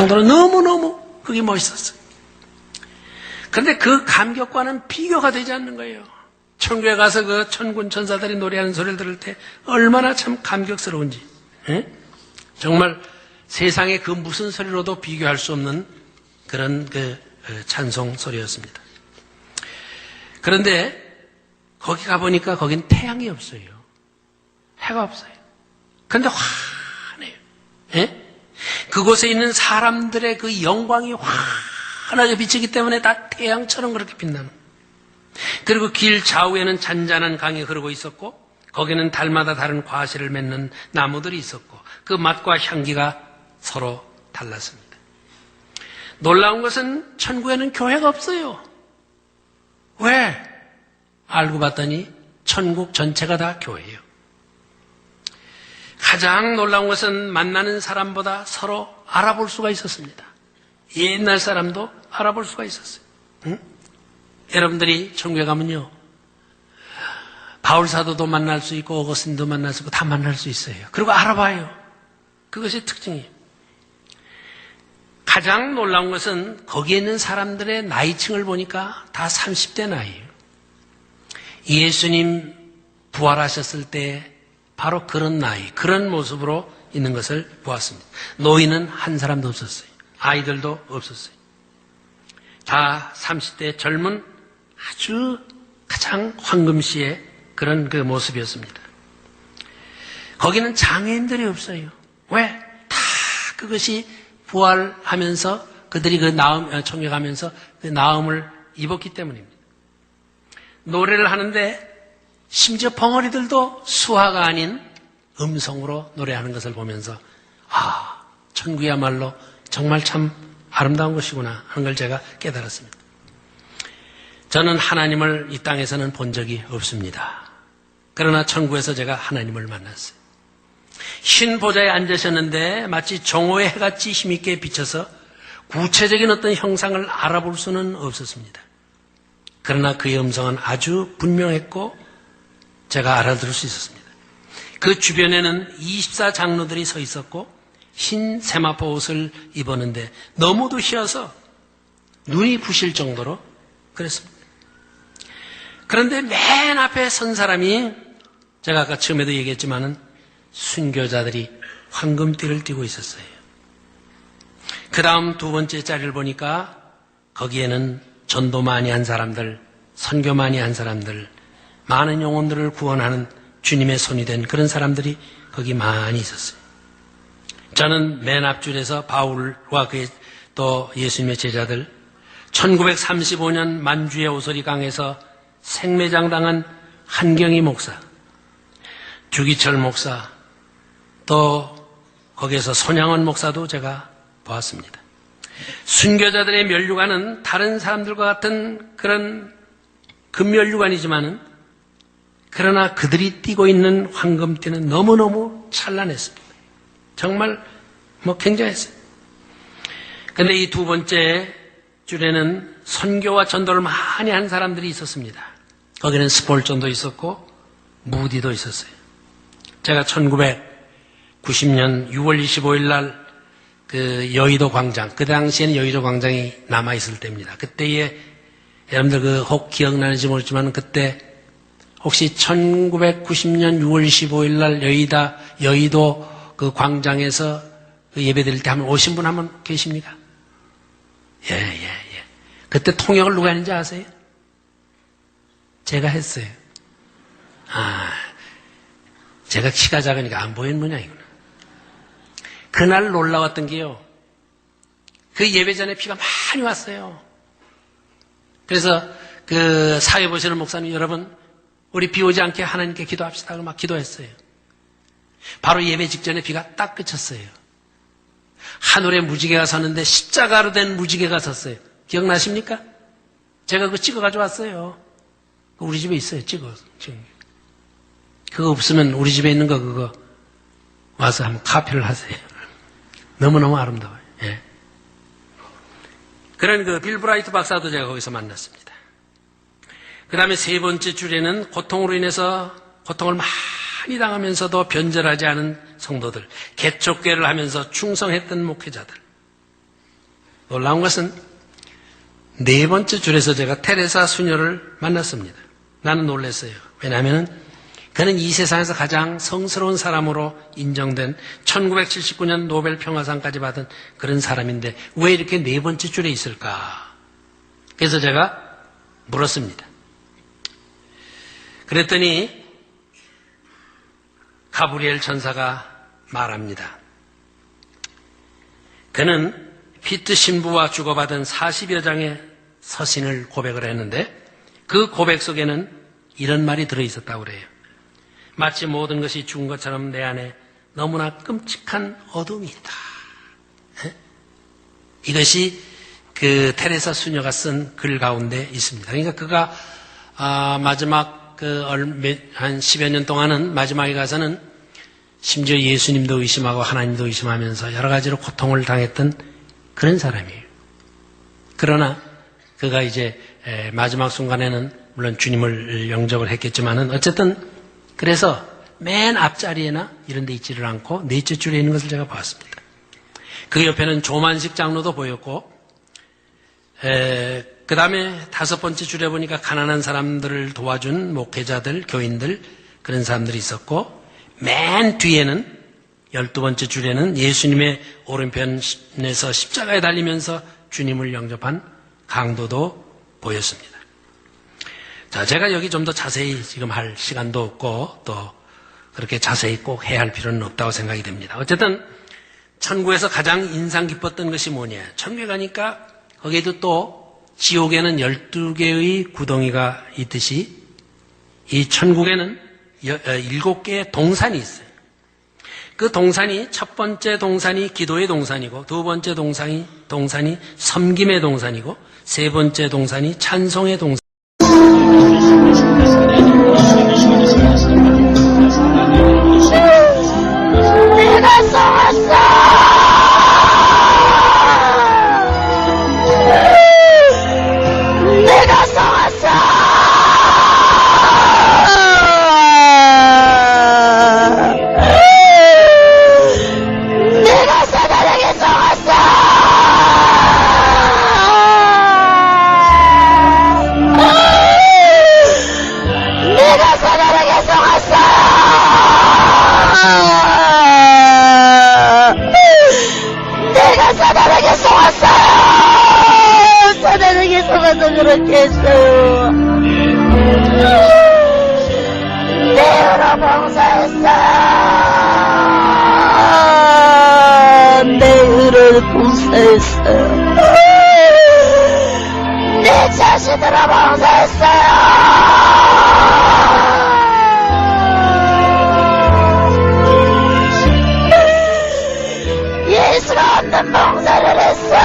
너무너무 그게 멋있었어요. 그런데 그 감격과는 비교가 되지 않는 거예요. 천국에 가서 그 천군 천사들이 노래하는 소리를 들을 때 얼마나 참 감격스러운지. 정말 세상의 그 무슨 소리로도 비교할 수 없는 그런 그 찬송 소리였습니다. 그런데 거기 가보니까 거긴 태양이 없어요. 해가 없어요. 그런데 환해요. 그곳에 있는 사람들의 그 영광이 환하게 비치기 때문에 다 태양처럼 그렇게 빛나는 거예요. 그리고 길 좌우에는 잔잔한 강이 흐르고 있었고 거기는 달마다 다른 과실을 맺는 나무들이 있었고 그 맛과 향기가 서로 달랐습니다. 놀라운 것은 천국에는 교회가 없어요. 왜? 알고 봤더니 천국 전체가 다 교회예요. 가장 놀라운 것은 만나는 사람보다 서로 알아볼 수가 있었습니다. 옛날 사람도 알아볼 수가 있었어요. 여러분들이 천국에 가면요, 바울 사도도 만날 수 있고 어거스틴도 만날 수 있고 다 만날 수 있어요. 그리고 알아봐요. 그것이 특징이에요. 가장 놀라운 것은 거기에 있는 사람들의 나이층을 보니까 다 30대 나이예요. 예수님 부활하셨을 때 바로 그런 나이, 그런 모습으로 있는 것을 보았습니다. 노인은 한 사람도 없었어요. 아이들도 없었어요. 다 30대 젊은 아주 가장 황금시의 그런 그 모습이었습니다. 거기는 장애인들이 없어요. 왜? 다 그것이 부활하면서 그들이 그 천국에 가면서 그 나음을 입었기 때문입니다. 노래를 하는데 심지어 벙어리들도 수화가 아닌 음성으로 노래하는 것을 보면서 천국이야말로 정말 참 아름다운 것이구나 하는 걸 제가 깨달았습니다. 저는 하나님을 이 땅에서는 본 적이 없습니다. 그러나 천국에서 제가 하나님을 만났어요. 흰 보좌에 앉으셨는데 마치 정오의 해같이 힘있게 비쳐서 구체적인 어떤 형상을 알아볼 수는 없었습니다. 그러나 그의 음성은 아주 분명했고 제가 알아들을 수 있었습니다. 그 주변에는 24장로들이 서 있었고 흰 세마포 옷을 입었는데 너무도 희어서 눈이 부실 정도로 그랬습니다. 그런데 맨 앞에 선 사람이 제가 아까 처음에도 얘기했지만은 순교자들이 황금띠를 띠고 있었어요. 그 다음 두 번째 자리를 보니까 거기에는 전도 많이 한 사람들, 선교 많이 한 사람들, 많은 영혼들을 구원하는 주님의 손이 된 그런 사람들이 거기 많이 있었어요. 저는 맨 앞줄에서 바울과 그의 또 예수님의 제자들, 1935년 만주의 오소리강에서 생매장당한 한경희 목사, 주기철 목사, 또 거기에서 손양원 목사도 제가 보았습니다. 순교자들의 면류관은 다른 사람들과 같은 그런 금면류관이지만은 그러나 그들이 띠고 있는 황금띠는 너무너무 찬란했습니다. 정말 굉장했어요. 그런데 이 두 번째 줄에는 선교와 전도를 많이 한 사람들이 있었습니다. 거기는 스폴전도 있었고 무디도 있었어요. 제가 1990년 6월 25일 날 그 여의도 광장, 그 당시에는 여의도 광장이 남아있을 때입니다. 그때에 여러분들 혹 기억나는지 모르지만 그때 혹시 1990년 6월 25일 날 여의도 그 광장에서 그 예배 드릴 때 한번 오신 분 한번 계십니까? 예. 그때 통역을 누가 했는지 아세요? 제가 했어요. 제가 키가 작으니까 안 보이는 모양이구나. 그날 놀라웠던 게요. 그 예배 전에 비가 많이 왔어요. 그래서 그 사회 보시는 목사님 여러분, 우리 비 오지 않게 하나님께 기도합시다. 막 기도했어요. 바로 예배 직전에 비가 딱 그쳤어요. 하늘에 무지개가 섰는데 십자가로 된 무지개가 섰어요. 기억나십니까? 제가 그거 찍어가지고 왔어요. 우리 집에 있어요. 찍어서. 그거 없으면 우리 집에 있는 거 그거 와서 한번 카피를 하세요. 너무너무 아름다워요. 예. 그런 그 빌 브라이트 박사도 제가 거기서 만났습니다. 그 다음에 세 번째 줄에는 고통으로 인해서 고통을 많이 당하면서도 변절하지 않은 성도들, 개척교회를 하면서 충성했던 목회자들, 놀라운 것은 네 번째 줄에서 제가 테레사 수녀를 만났습니다. 나는 놀랐어요. 왜냐하면 그는 이 세상에서 가장 성스러운 사람으로 인정된 1979년 노벨 평화상까지 받은 그런 사람인데 왜 이렇게 네 번째 줄에 있을까? 그래서 제가 물었습니다. 그랬더니 가브리엘 천사가 말합니다. 그는 피트 신부와 주고받은 40여 장의 서신을 고백을 했는데 그 고백 속에는 이런 말이 들어있었다고 그래요. 마치 모든 것이 죽은 것처럼 내 안에 너무나 끔찍한 어둠이 있다. 이것이 그 테레사 수녀가 쓴 글 가운데 있습니다. 그러니까 그가 마지막 한 10여 년 동안은 마지막에 가서는 심지어 예수님도 의심하고 하나님도 의심하면서 여러 가지로 고통을 당했던 그런 사람이에요. 그러나 그가 이제 마지막 순간에는 물론 주님을 영접을 했겠지만은 어쨌든 그래서 맨 앞자리에나 이런 데 있지를 않고 넷째 줄에 있는 것을 제가 봤습니다. 그 옆에는 조만식 장로도 보였고 그 다음에 다섯 번째 줄에 보니까 가난한 사람들을 도와준 목회자들, 교인들 그런 사람들이 있었고 맨 뒤에는 12번째 줄에는 예수님의 오른편에서 십자가에 달리면서 주님을 영접한 강도도 보였습니다. 자, 제가 여기 좀 더 자세히 지금 할 시간도 없고 또 그렇게 자세히 꼭 해야 할 필요는 없다고 생각이 됩니다. 어쨌든 천국에서 가장 인상 깊었던 것이 뭐냐. 천국에 가니까 거기에도 또 지옥에는 12개의 구덩이가 있듯이 이 천국에는 7개의 동산이 있어요. 그 동산이 첫 번째 동산이 기도의 동산이고 두 번째 동산이 섬김의 동산이고 세 번째 동산이 찬송의 동산. 내가 쏘았어. 내가 쏘았어. 내가 사단에게 쏘았어. 내가 사단에게 쏘았어. 내가 사단에게 속았어요. 사단에게 속아서 그렇게 했어요. 내 의로 봉사했어요. 내 의를 봉사했어요. 내 자신으로 봉사했어요. 예수가 없는 봉사를 했어.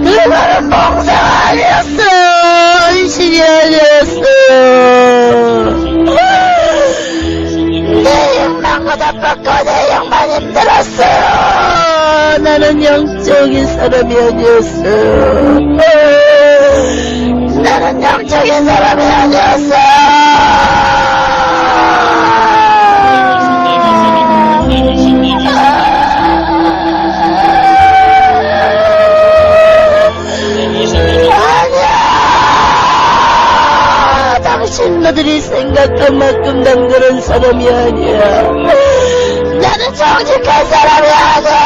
그거는 봉사가 아니었어. 헌신이 아니었어. 내 욕망보다 뻗고 내 욕만 힘들었어요. 나는 영적인 사람이 아니었어. 나는 영적인 사람이 아니었어. 아니야. 당신들이 생각한 만큼 난 그런 사람이 아니야. 나는 정직한 사람이 아니야.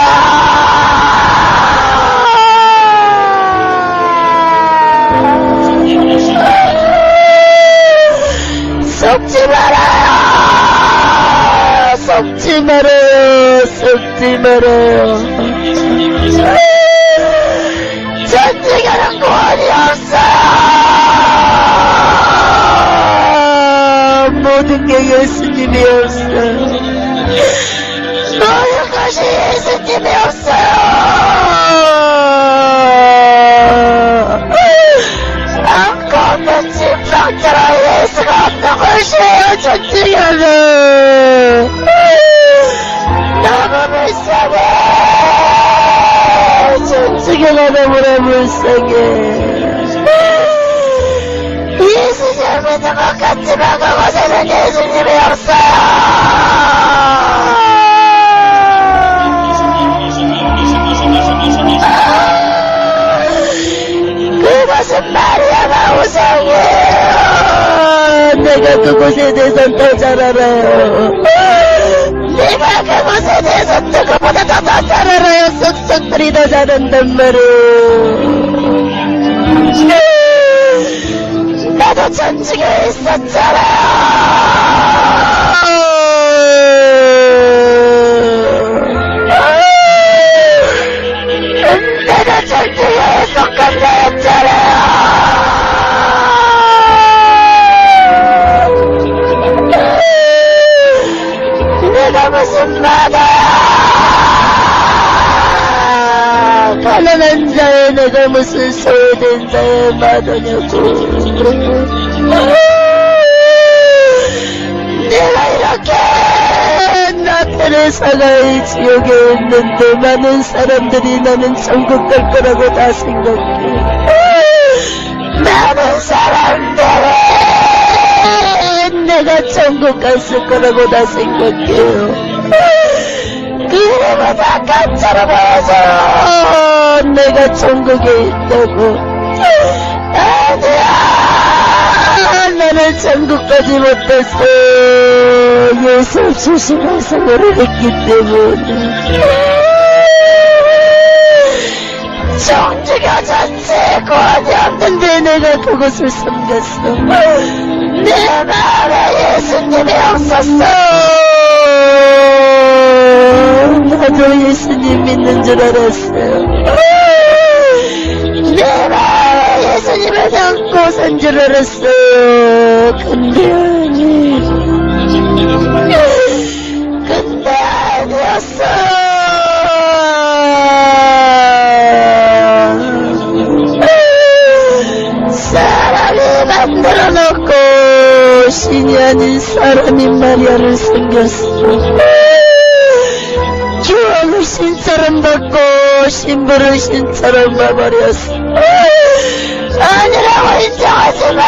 속지 말아요. 속지 말아요. 속지 말아요. 전쟁에는 구원이 없어요. 모든 게 예수님이 없어요. 모든 것이 예수님이 없어요. 안고 없는 침상처럼 예수가 없는 것이에요. 전쟁에는 너무 불쌍해. 전쟁에가 너무나 불쌍해. 예수 잘 믿는 것 같지만 그곳에는 예수 내가 그곳에 대해서 더 잘 알아요. 내가 그곳에 대해서 누구보다 더 잘 알아요. 쏙쏙들이 더 잘한단 말이에요. 나도 전직에 있었잖아. 내가 전직에 속한 거였잖아. 내가 무슨 마다야. 가난한 자의 내가 무슨 소외된 자의 마다냐고. 내가 이렇게 나 테레사가 이 지옥에 있는데 많은 사람들이 나는 천국 갈 거라고 다 생각해. 많은 사람들이 내가 천국 갔을 거라고 다 생각해요. 그래도 다 가짜로 보여서 내가 천국에 있다고. 아니야. 나는 천국까지 못했어. 예수 주시는 생활을 했기 때문에. 종주교 자체에 구원이 없는데 내가 그곳을 섬겼어. 내 마음에 예수님이 없었어. 나도 예수님 믿는 줄 알았어요. 내 마음에 예수님을 담고 산 줄 알았어요. 근데 아니었어. 사람이 만들어 놓고 신이 아닌 사람이 마리아를 생겼어. 교황을 신처럼 받고 신부를 신처럼 봐버렸어. 아니라고 인정하지마.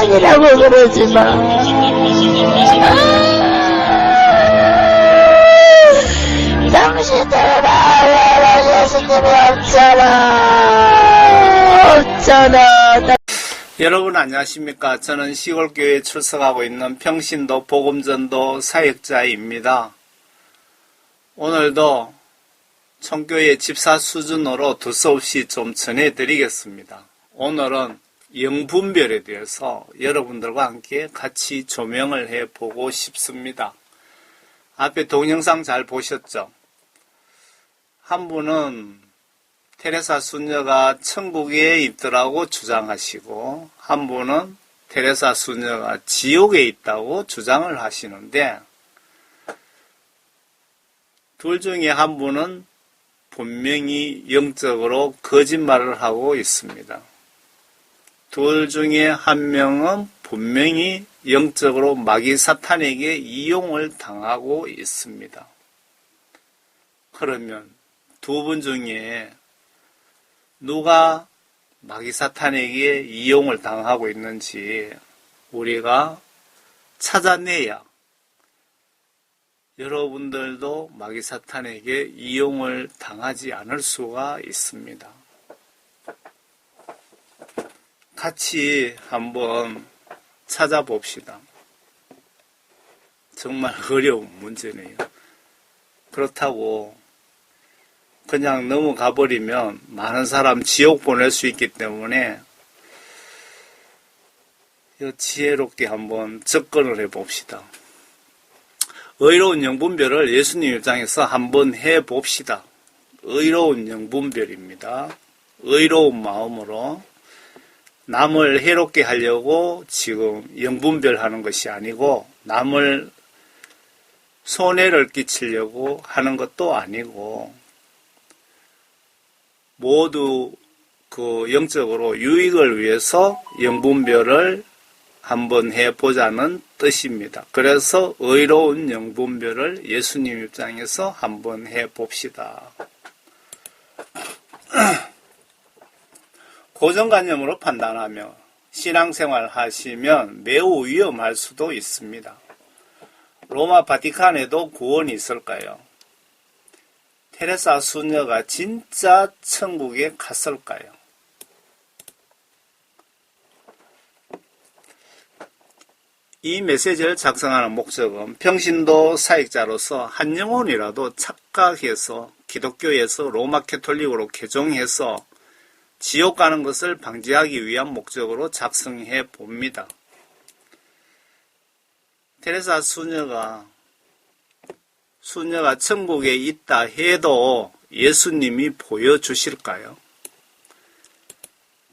아니라고 그러지마. 당신들 마음에는 예수님이 없잖아. 여러분 안녕하십니까. 저는 시골교회에 출석하고 있는 평신도 복음전도 사역자입니다. 오늘도 총교회 집사 수준으로 두서없이 좀 전해드리겠습니다. 오늘은 영분별에 대해서 여러분들과 함께 같이 조명을 해보고 싶습니다. 앞에 동영상 잘 보셨죠? 한 분은 테레사 수녀가 천국에 있더라고 주장하시고, 한 분은 테레사 수녀가 지옥에 있다고 주장을 하시는데, 둘 중에 한 분은 분명히 영적으로 거짓말을 하고 있습니다. 둘 중에 한 명은 분명히 영적으로 마귀 사탄에게 이용을 당하고 있습니다. 그러면 두 분 중에 누가 마귀 사탄에게 이용을 당하고 있는지 우리가 찾아내야 여러분들도 마귀 사탄에게 이용을 당하지 않을 수가 있습니다. 같이 한번 찾아봅시다. 정말 어려운 문제네요. 그렇다고 그냥 넘어가 버리면 많은 사람 지옥 보낼 수 있기 때문에 지혜롭게 한번 접근을 해봅시다. 의로운 영분별을 예수님 입장에서 한번 해봅시다. 의로운 영분별입니다. 의로운 마음으로 남을 해롭게 하려고 지금 영분별하는 것이 아니고, 남을 손해를 끼치려고 하는 것도 아니고, 모두 그 영적으로 유익을 위해서 영분별을 한번 해보자는 뜻입니다. 그래서 의로운 영분별을 예수님 입장에서 한번 해봅시다. 고정관념으로 판단하며 신앙생활 하시면 매우 위험할 수도 있습니다. 로마 바티칸에도 구원이 있을까요? 테레사 수녀가 진짜 천국에 갔을까요? 이 메시지를 작성하는 목적은 평신도 사역자로서 한 영혼이라도 착각해서 기독교에서 로마 캐톨릭으로 개종해서 지옥 가는 것을 방지하기 위한 목적으로 작성해 봅니다. 테레사 수녀가 천국에 있다 해도 예수님이 보여주실까요?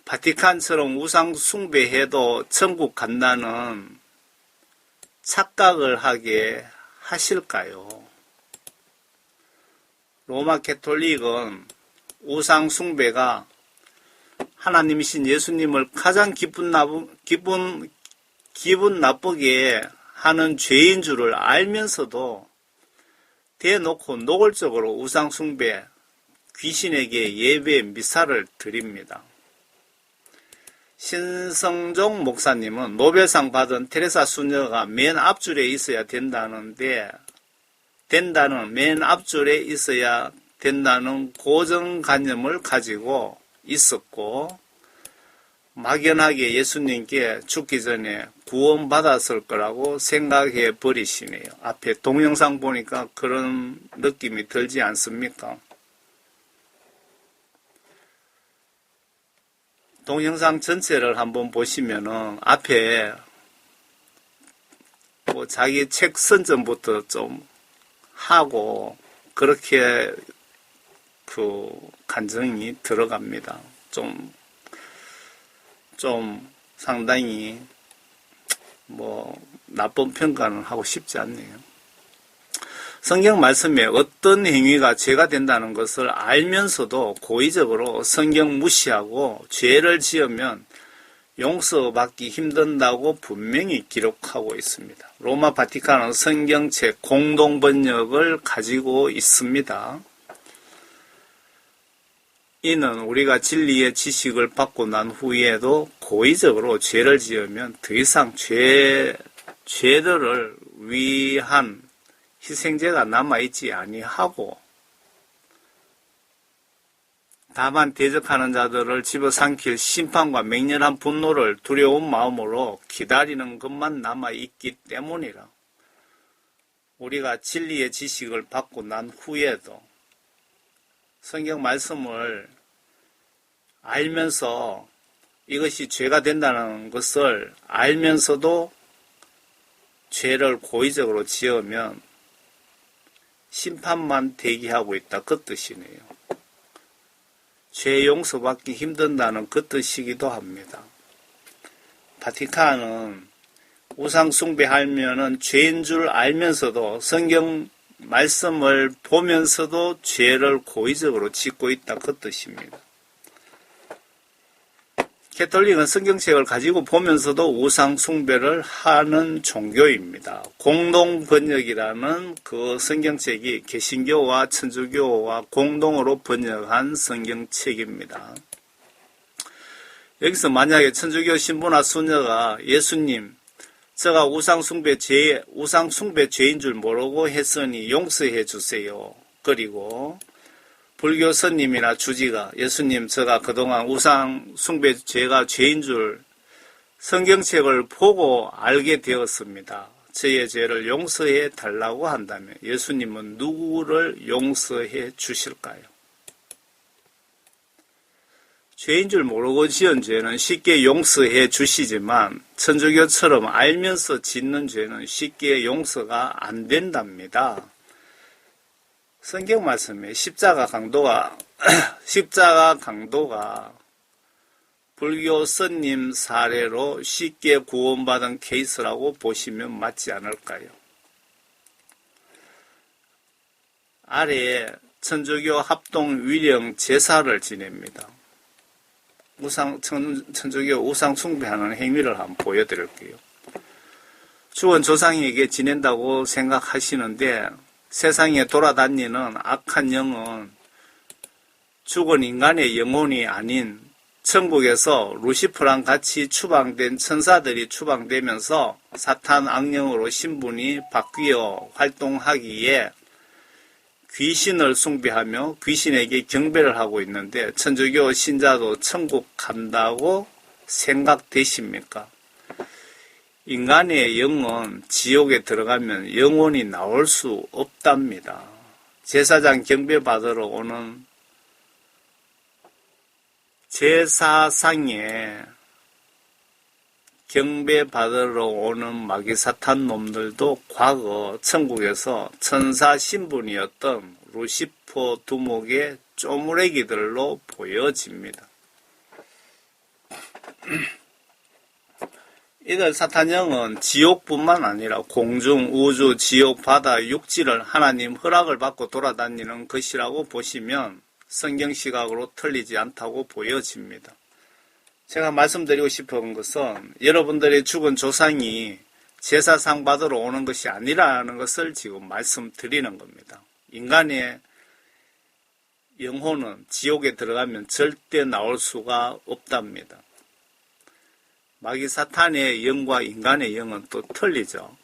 바티칸처럼 우상 숭배해도 천국 간다는 착각을 하게 하실까요? 로마 캐톨릭은 우상 숭배가 하나님이신 예수님을 가장 기분 나쁘게 하는 죄인 줄을 알면서도 대놓고 노골적으로 우상 숭배, 귀신에게 예배 미사를 드립니다. 신성종 목사님은 노벨상 받은 테레사 수녀가 맨 앞줄에 있어야 된다는 맨 앞줄에 있어야 된다는 고정관념을 가지고 있었고 막연하게 예수님께 죽기 전에 구원받았을 거라고 생각해 버리시네요. 앞에 동영상 보니까 그런 느낌이 들지 않습니까? 동영상 전체를 한번 보시면은 앞에 뭐 자기 책 선전부터 좀 하고 그렇게 그 간증이 들어갑니다. 좀 상당히 뭐 나쁜 평가는 하고 싶지 않네요. 성경 말씀에 어떤 행위가 죄가 된다는 것을 알면서도 고의적으로 성경 무시하고 죄를 지으면 용서받기 힘든다고 분명히 기록하고 있습니다. 로마 바티칸은 성경책 공동 번역을 가지고 있습니다. 이는 우리가 진리의 지식을 받고 난 후에도 고의적으로 죄를 지으면 더 이상 죄들을 위한 희생제가 남아있지 아니하고 다만 대적하는 자들을 집어삼킬 심판과 맹렬한 분노를 두려운 마음으로 기다리는 것만 남아있기 때문이라. 우리가 진리의 지식을 받고 난 후에도 성경 말씀을 알면서 이것이 죄가 된다는 것을 알면서도 죄를 고의적으로 지으면 심판만 대기하고 있다. 그 뜻이네요. 죄 용서받기 힘든다는 그 뜻이기도 합니다. 바티칸은 우상 숭배하면은 죄인 줄 알면서도 성경 말씀을 보면서도 죄를 고의적으로 짓고 있다. 그 뜻입니다. 캐톨릭은 성경책을 가지고 보면서도 우상 숭배를 하는 종교입니다. 공동 번역이라는 그 성경책이 개신교와 천주교와 공동으로 번역한 성경책입니다. 여기서 만약에 천주교 신부나 수녀가 예수님, 제가 우상숭배 죄인 줄 모르고 했으니 용서해 주세요. 그리고 불교 스님이나 주지가 예수님, 제가 그동안 우상숭배 죄가 죄인 줄 성경책을 보고 알게 되었습니다. 저의 죄를 용서해 달라고 한다면 예수님은 누구를 용서해 주실까요? 죄인 줄 모르고 지은 죄는 쉽게 용서해 주시지만 천주교처럼 알면서 짓는 죄는 쉽게 용서가 안 된답니다. 성경 말씀에 십자가 강도가 불교 스님 사례로 쉽게 구원받은 케이스라고 보시면 맞지 않을까요? 아래에 천주교 합동 위령 제사를 지냅니다. 천주교 우상 숭배하는 행위를 한번 보여드릴게요. 죽은 조상에게 지낸다고 생각하시는데 세상에 돌아다니는 악한 영은 죽은 인간의 영혼이 아닌 천국에서 루시퍼랑 같이 추방된 천사들이 추방되면서 사탄 악령으로 신분이 바뀌어 활동하기에 귀신을 숭배하며 귀신에게 경배를 하고 있는데 천주교 신자도 천국 간다고 생각되십니까? 인간의 영은 지옥에 들어가면 영원히 나올 수 없답니다. 제사장 경배받으러 오는 제사상에 경배받으러 오는 마귀사탄 놈들도 과거 천국에서 천사 신분이었던 루시퍼 두목의 쪼무레기들로 보여집니다. 이들 사탄형은 지옥뿐만 아니라 공중, 우주, 지옥, 바다, 육지를 하나님 허락을 받고 돌아다니는 것이라고 보시면 성경 시각으로 틀리지 않다고 보여집니다. 제가 말씀드리고 싶은 것은 여러분들의 죽은 조상이 제사상 받으러 오는 것이 아니라는 것을 지금 말씀드리는 겁니다. 인간의 영혼은 지옥에 들어가면 절대 나올 수가 없답니다. 마귀 사탄의 영과 인간의 영은 또 틀리죠.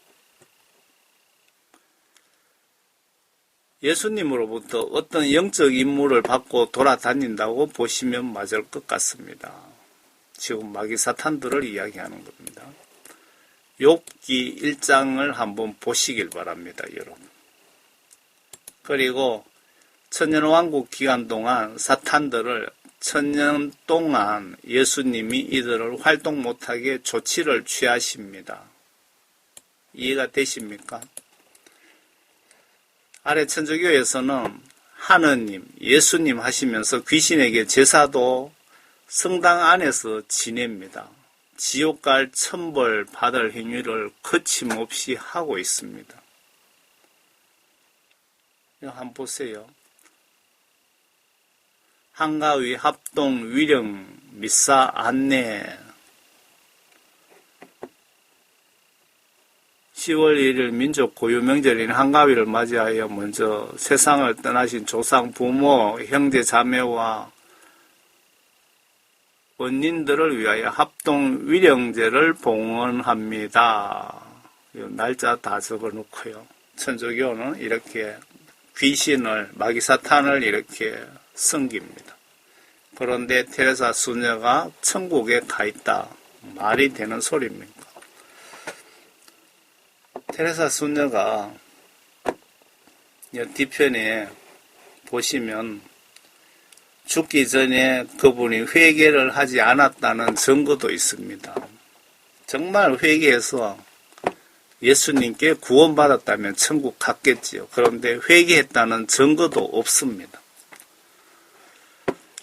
예수님으로부터 어떤 영적 임무를 받고 돌아다닌다고 보시면 맞을 것 같습니다. 지금 마귀 사탄들을 이야기하는 겁니다. 욥기 1장을 한번 보시길 바랍니다, 여러분. 그리고 천년왕국 기간 동안 사탄들을 천년 동안 예수님이 이들을 활동 못하게 조치를 취하십니다. 이해가 되십니까? 아래 천주교에서는 하느님, 예수님 하시면서 귀신에게 제사도 성당 안에서 지냅니다. 지옥 갈 천벌 받을 행위를 거침없이 하고 있습니다. 이거 한번 보세요. 한가위 합동 위령 미사 안내 10월 1일 민족 고유 명절인 한가위를 맞이하여 먼저 세상을 떠나신 조상, 부모, 형제, 자매와 원인들을 위하여 합동 위령제를 봉헌합니다. 날짜 다 적어놓고요. 천주교는 이렇게 귀신을, 마귀 사탄을 이렇게 섬깁니다. 그런데 테레사 수녀가 천국에 가 있다. 말이 되는 소리입니까? 테레사 수녀가 뒤편에 보시면 죽기 전에 그분이 회개를 하지 않았다는 증거도 있습니다. 정말 회개해서 예수님께 구원받았다면 천국 갔겠지요. 그런데 회개했다는 증거도 없습니다.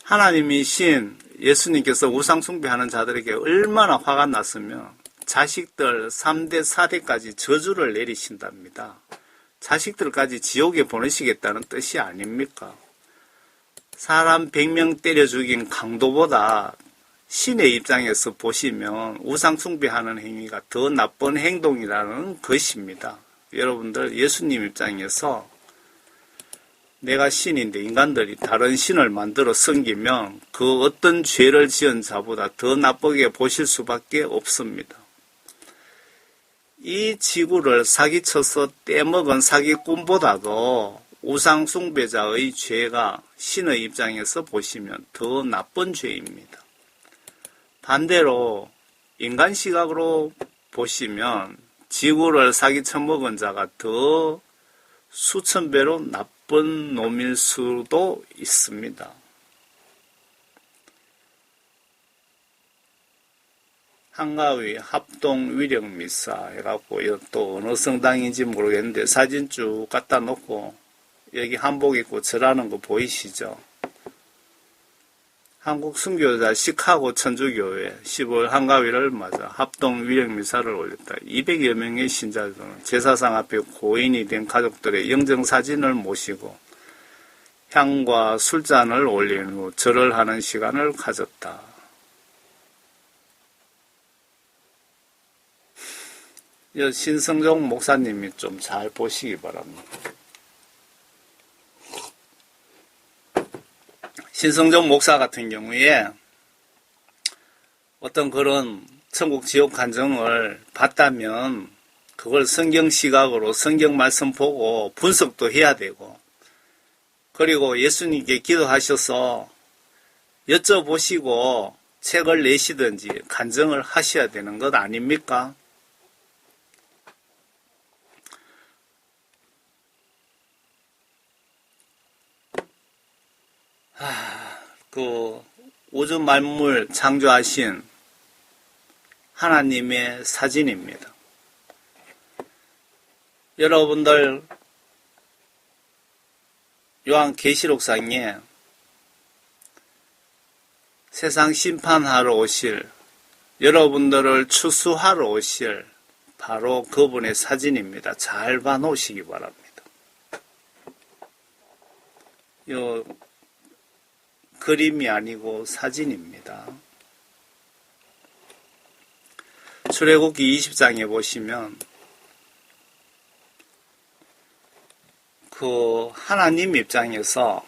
하나님이신 예수님께서 우상 숭배하는 자들에게 얼마나 화가 났으면 자식들 3대, 4대까지 저주를 내리신답니다. 자식들까지 지옥에 보내시겠다는 뜻이 아닙니까? 사람 100명 때려 죽인 강도보다 신의 입장에서 보시면 우상 숭배하는 행위가 더 나쁜 행동이라는 것입니다. 여러분들 예수님 입장에서 내가 신인데 인간들이 다른 신을 만들어 섬기면 그 어떤 죄를 지은 자보다 더 나쁘게 보실 수밖에 없습니다. 이 지구를 사기쳐서 떼먹은 사기꾼보다도 우상 숭배자의 죄가 신의 입장에서 보시면 더 나쁜 죄입니다. 반대로 인간 시각으로 보시면 지구를 사기쳐 먹은 자가 더 수천 배로 나쁜 놈일 수도 있습니다. 한가위 합동 위령 미사 해갖고 또 어느 성당인지 모르겠는데 사진 쭉 갖다 놓고 여기 한복 입고 절하는 거 보이시죠? 한국 순교자 시카고 천주교회 10월 한가위를 맞아 합동 위령 미사를 올렸다. 200여 명의 신자들은 제사상 앞에 고인이 된 가족들의 영정사진을 모시고 향과 술잔을 올린 후 절을 하는 시간을 가졌다. 신성종 목사님이 좀 잘 보시기 바랍니다. 신성종 목사 같은 경우에 어떤 그런 천국 지옥 간증을 봤다면 그걸 성경 시각으로 성경 말씀 보고 분석도 해야 되고 그리고 예수님께 기도하셔서 여쭤보시고 책을 내시든지 간증을 하셔야 되는 것 아닙니까? 우주 만물 창조하신 하나님의 사진입니다. 여러분들 요한계시록상에 세상 심판하러 오실, 여러분들을 추수하러 오실 바로 그분의 사진입니다. 잘 봐놓으시기 바랍니다. 요 그림이 아니고 사진입니다. 출애굽기 20장에 보시면 그 하나님 입장에서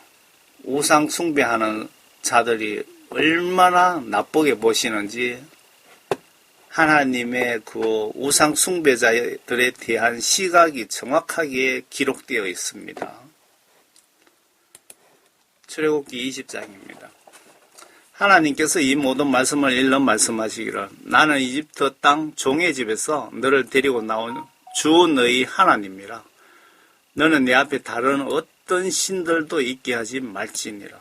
우상 숭배하는 자들이 얼마나 나쁘게 보시는지 하나님의 그 우상 숭배자들에 대한 시각이 정확하게 기록되어 있습니다. 출애굽기 20장입니다. 하나님께서 이 모든 말씀을 일러 말씀하시기를 나는 이집트 땅 종의 집에서 너를 데리고 나온 주 너희 하나님이라. 너는 내 앞에 다른 어떤 신들도 있게 하지 말지니라.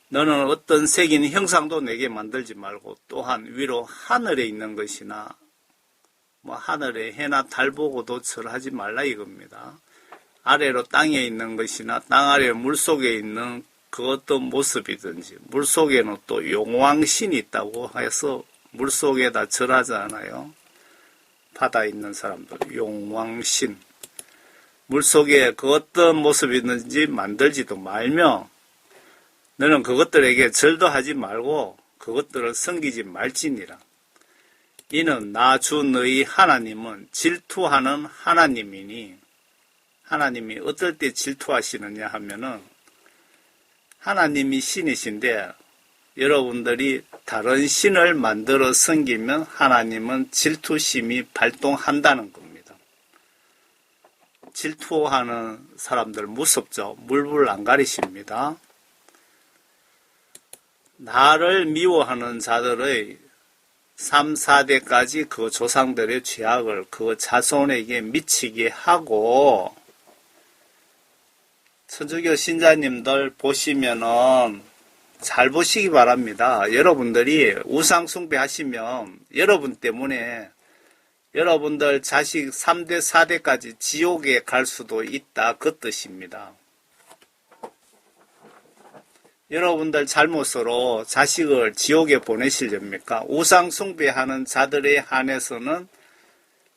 너는 어떤 새긴 형상도 내게 만들지 말고 또한 위로 하늘에 있는 것이나 하늘에 해나 달 보고도 절하지 말라 이겁니다. 아래로 땅에 있는 것이나 땅 아래 물속에 있는 그 어떤 모습이든지 물속에는 또 용왕신이 있다고 해서 물속에다 절하잖아요. 바다에 있는 사람들 용왕신 물속에 그 어떤 모습이 있는지 만들지도 말며 너는 그것들에게 절도 하지 말고 그것들을 섬기지 말지니라. 이는 나 주 너희 하나님은 질투하는 하나님이니 하나님이 어떨 때 질투하시느냐 하면은 하나님이 신이신데 여러분들이 다른 신을 만들어 섬기면 하나님은 질투심이 발동한다는 겁니다. 질투하는 사람들 무섭죠. 물불 안 가리십니다. 나를 미워하는 자들의 3, 4대까지 그 조상들의 죄악을 그 자손에게 미치게 하고 천주교 신자님들 보시면은 잘 보시기 바랍니다. 여러분들이 우상 숭배하시면 여러분 때문에 여러분들 자식 3대, 4대까지 지옥에 갈 수도 있다 그 뜻입니다. 여러분들 잘못으로 자식을 지옥에 보내시렵니까? 우상 숭배하는 자들에 한해서는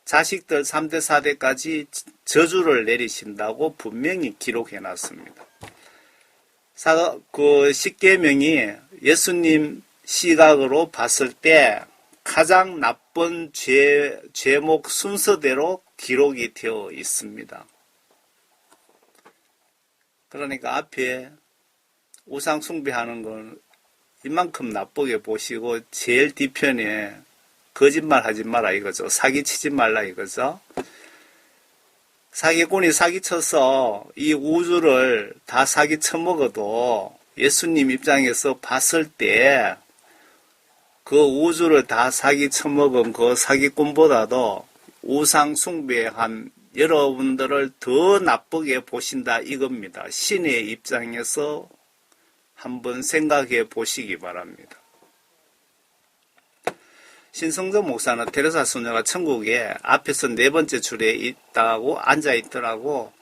자식들 3대, 4대까지 저주를 내리신다고 분명히 기록해 놨습니다. 그 십계명이 예수님 시각으로 봤을 때 가장 나쁜 죄목 순서대로 기록이 되어 있습니다. 그러니까 앞에 우상 숭배하는 건 이만큼 나쁘게 보시고 제일 뒤편에 거짓말 하지 마라 이거죠. 사기치지 말라 이거죠. 사기꾼이 사기쳐서 이 우주를 다 사기쳐 먹어도 예수님 입장에서 봤을 때 그 우주를 다 사기쳐 먹은 그 사기꾼보다도 우상 숭배한 여러분들을 더 나쁘게 보신다 이겁니다. 신의 입장에서 한번 생각해 보시기 바랍니다. 신성전 목사는 테레사 소녀가 천국에 앞에서 4번째 줄에 있다고 앉아있더라고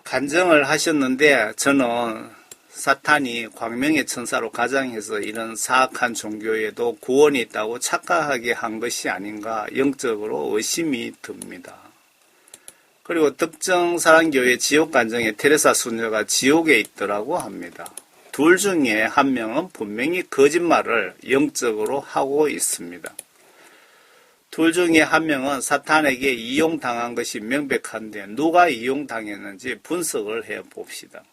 간증을 하셨는데 저는 사탄이 광명의 천사로 가장해서 이런 사악한 종교에도 구원이 있다고 착각하게 한 것이 아닌가 영적으로 의심이 듭니다. 그리고 특정사랑교회 지옥간증에 테레사 수녀가 지옥에 있더라고 합니다. 둘 중에 한 명은 분명히 거짓말을 영적으로 하고 있습니다. 둘 중에 한 명은 사탄에게 이용당한 것이 명백한데 누가 이용당했는지 분석을 해봅시다.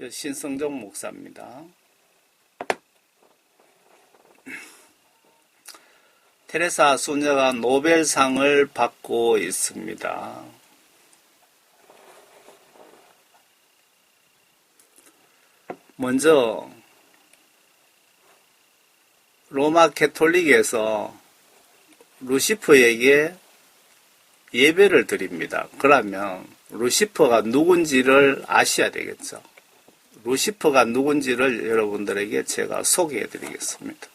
신성정 목사입니다. 테레사 수녀가 노벨상을 받고 있습니다. 먼저 로마 캐톨릭에서 루시퍼에게 예배를 드립니다. 그러면 루시퍼가 누군지를 아셔야 되겠죠. 루시퍼가 누군지를 여러분들에게 제가 소개해 드리겠습니다.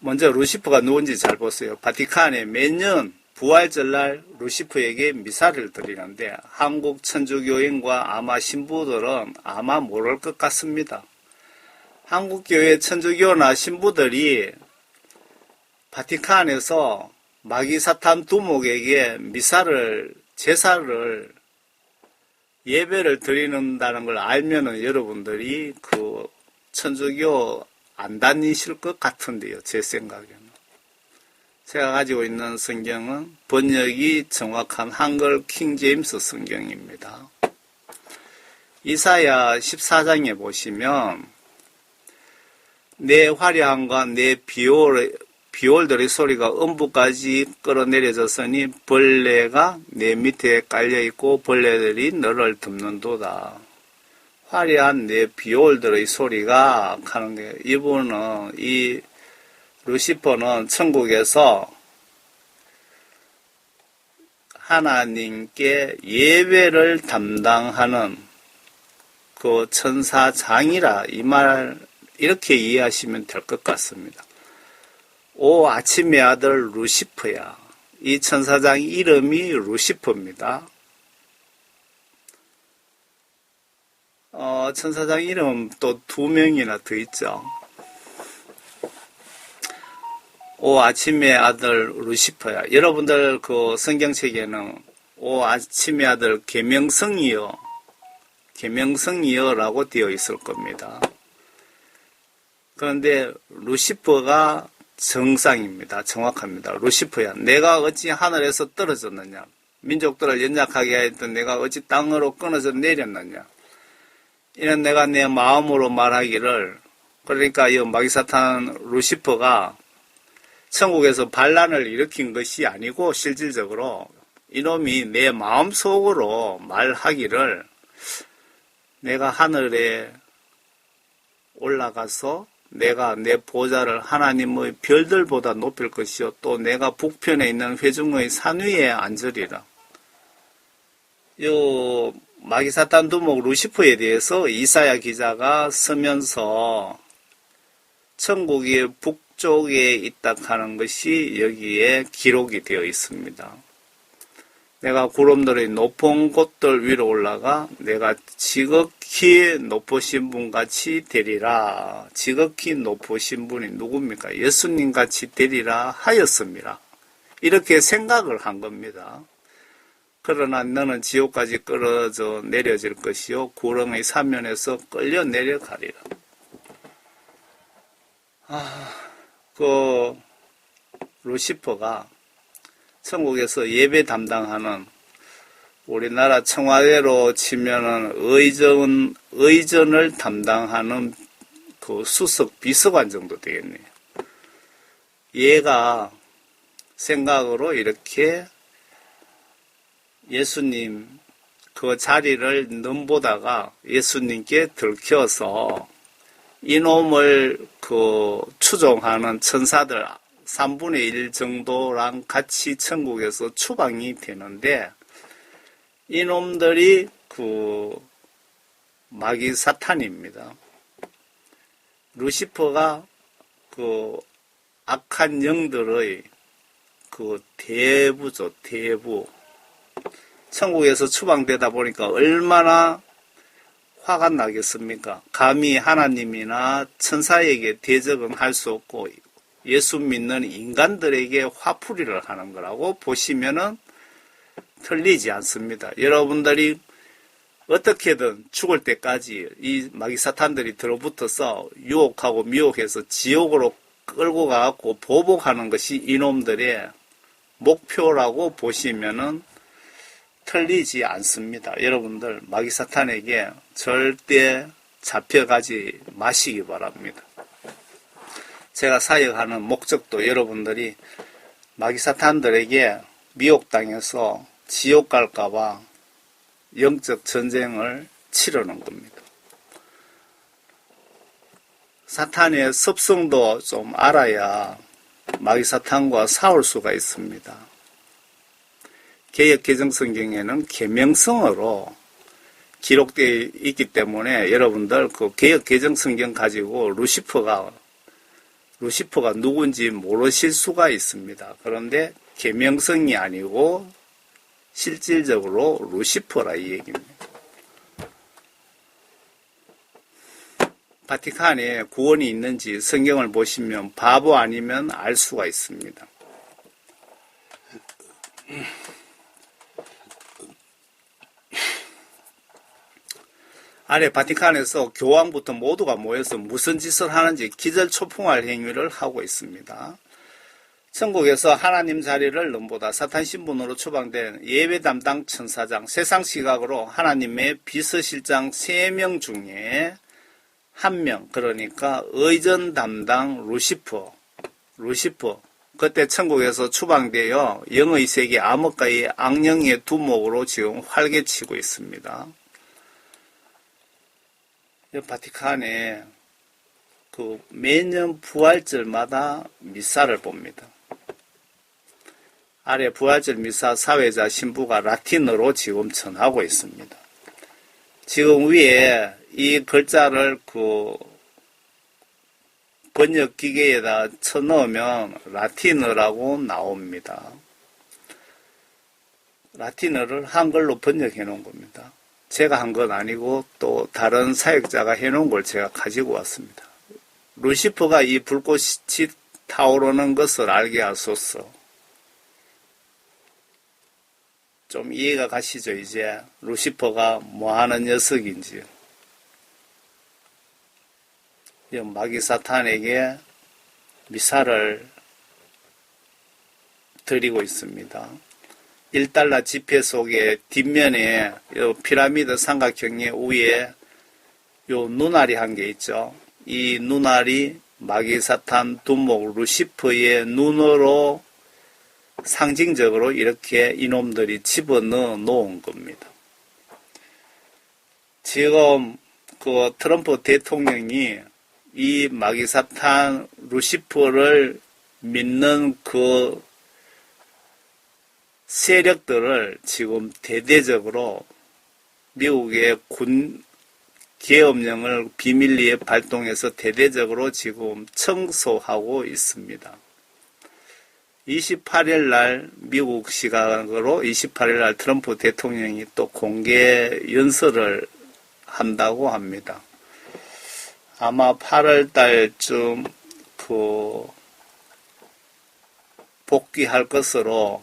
먼저 루시퍼가 누군지 잘 보세요. 바티칸에 매년 부활절날 루시퍼에게 미사를 드리는데 한국 천주교인과 아마 신부들은 아마 모를 것 같습니다. 한국교회 천주교나 신부들이 바티칸에서 마귀사탄 두목에게 제사를 예배를 드리는다는 걸 알면은 여러분들이 그 천주교 안 다니실 것 같은데요. 제 생각에는. 제가 가지고 있는 성경은 번역이 정확한 한글 킹제임스 성경입니다. 이사야 14장에 보시면 내 화려함과 내 비올들의 소리가 음부까지 끌어내려졌으니 벌레가 내 밑에 깔려있고 벌레들이 너를 덮는도다. 화려한 내 비올들의 소리가 하는 게 이분은 이 루시퍼는 천국에서 하나님께 예배를 담당하는 그 천사장이라 이 말 이렇게 이해하시면 될 것 같습니다. 오 아침의 아들 루시퍼야. 이 천사장 이름이 루시퍼입니다. 천사장 이름 또 2명이나 더 있죠. 오 아침의 아들 루시퍼야. 여러분들 그 성경책에는 오 아침의 아들 계명성이여라고 되어 있을 겁니다. 그런데 루시퍼가 정상입니다. 정확합니다. 루시퍼야. 내가 어찌 하늘에서 떨어졌느냐. 민족들을 연약하게 하였던 내가 어찌 땅으로 끊어져 내렸느냐. 이는 내가 내 마음으로 말하기를, 그러니까 이 마귀사탄 루시퍼가 천국에서 반란을 일으킨 것이 아니고 실질적으로 이놈이 내 마음속으로 말하기를 내가 하늘에 올라가서 내가 내 보좌를 하나님의 별들보다 높일 것이요 또 내가 북편에 있는 회중의 산 위에 앉으리라. 요 마귀사탄 두목 루시퍼에 대해서 이사야 기자가 쓰면서 천국의 북쪽에 있다 하는 것이 여기에 기록이 되어 있습니다. 내가 구름들의 높은 곳들 위로 올라가 내가 지극히 높으신 분같이 되리라. 지극히 높으신 분이 누굽니까? 예수님같이 되리라 하였습니다. 이렇게 생각을 한 겁니다. 그러나 너는 지옥까지 끌어져 내려질 것이요 구렁의 사면에서 끌려 내려가리라. 그 루시퍼가 천국에서 예배 담당하는 우리나라 청와대로 치면은 의전을 담당하는 그 수석 비서관 정도 되겠네요. 얘가 생각으로 이렇게 예수님 그 자리를 넘보다가 예수님께 들켜서 이놈을 그 추종하는 천사들 3분의 1 정도랑 같이 천국에서 추방이 되는데 이놈들이 그 마귀 사탄입니다. 루시퍼가 그 악한 영들의 그 대부죠, 대부. 천국에서 추방되다 보니까 얼마나 화가 나겠습니까? 감히 하나님이나 천사에게 대적은 할 수 없고 예수 믿는 인간들에게 화풀이를 하는 거라고 보시면은 틀리지 않습니다. 여러분들이 어떻게든 죽을 때까지 이 마귀 사탄들이 들어붙어서 유혹하고 미혹해서 지옥으로 끌고 가고 보복하는 것이 이놈들의 목표라고 보시면은 틀리지 않습니다. 여러분들 마귀 사탄에게 절대 잡혀가지 마시기 바랍니다. 제가 사역하는 목적도 여러분들이 마귀 사탄들에게 미혹당해서 지옥 갈까봐 영적 전쟁을 치르는 겁니다. 사탄의 습성도 좀 알아야 마귀 사탄과 싸울 수가 있습니다. 개역 개정 성경에는 계명성으로 기록되어 있기 때문에 여러분들 그 개역 개정 성경 가지고 루시퍼가 누군지 모르실 수가 있습니다. 그런데 계명성이 아니고 실질적으로 루시퍼라 이 얘기입니다. 바티칸에 구원이 있는지 성경을 보시면 바보 아니면 알 수가 있습니다. 아래 바티칸에서 교황부터 모두가 모여서 무슨 짓을 하는지 기절초풍할 행위를 하고 있습니다. 천국에서 하나님 자리를 넘보다 사탄 신분으로 추방된 예배 담당 천사장, 세상 시각으로 하나님의 비서실장 3명 중에 1명, 그러니까 의전 담당 루시퍼. 그때 천국에서 추방되어 영의 세계 암흑가의 악령의 두목으로 지금 활개치고 있습니다. 바티칸에 그 매년 부활절마다 미사를 봅니다. 아래 부활절 미사 사회자 신부가 라틴어로 지금 전하고 있습니다. 지금 위에 이 글자를 그 번역 기계에다 쳐넣으면 라틴어라고 나옵니다. 라틴어를 한글로 번역해 놓은 겁니다. 제가 한 건 아니고 또 다른 사역자가 해놓은 걸 제가 가지고 왔습니다. 루시퍼가 이 불꽃이 타오르는 것을 알게 하소서. 좀 이해가 가시죠, 이제? 루시퍼가 뭐 하는 녀석인지. 마귀 사탄에게 미사를 드리고 있습니다. 1달러 지폐 속에 뒷면에 요 피라미드 삼각형의 위에 요 눈알이 한 개 있죠. 이 눈알이 마귀 사탄 두목 루시퍼의 눈으로 상징적으로 이렇게 이놈들이 집어넣어 놓은 겁니다. 지금 그 트럼프 대통령이 이 마귀 사탄 루시퍼를 믿는 그 세력들을 지금 대대적으로 미국의 군 계엄령을 비밀리에 발동해서 대대적으로 지금 청소하고 있습니다. 28일 날 미국 시각으로 28일 날 트럼프 대통령이 또 공개 연설을 한다고 합니다. 아마 8월 달쯤 복귀할 것으로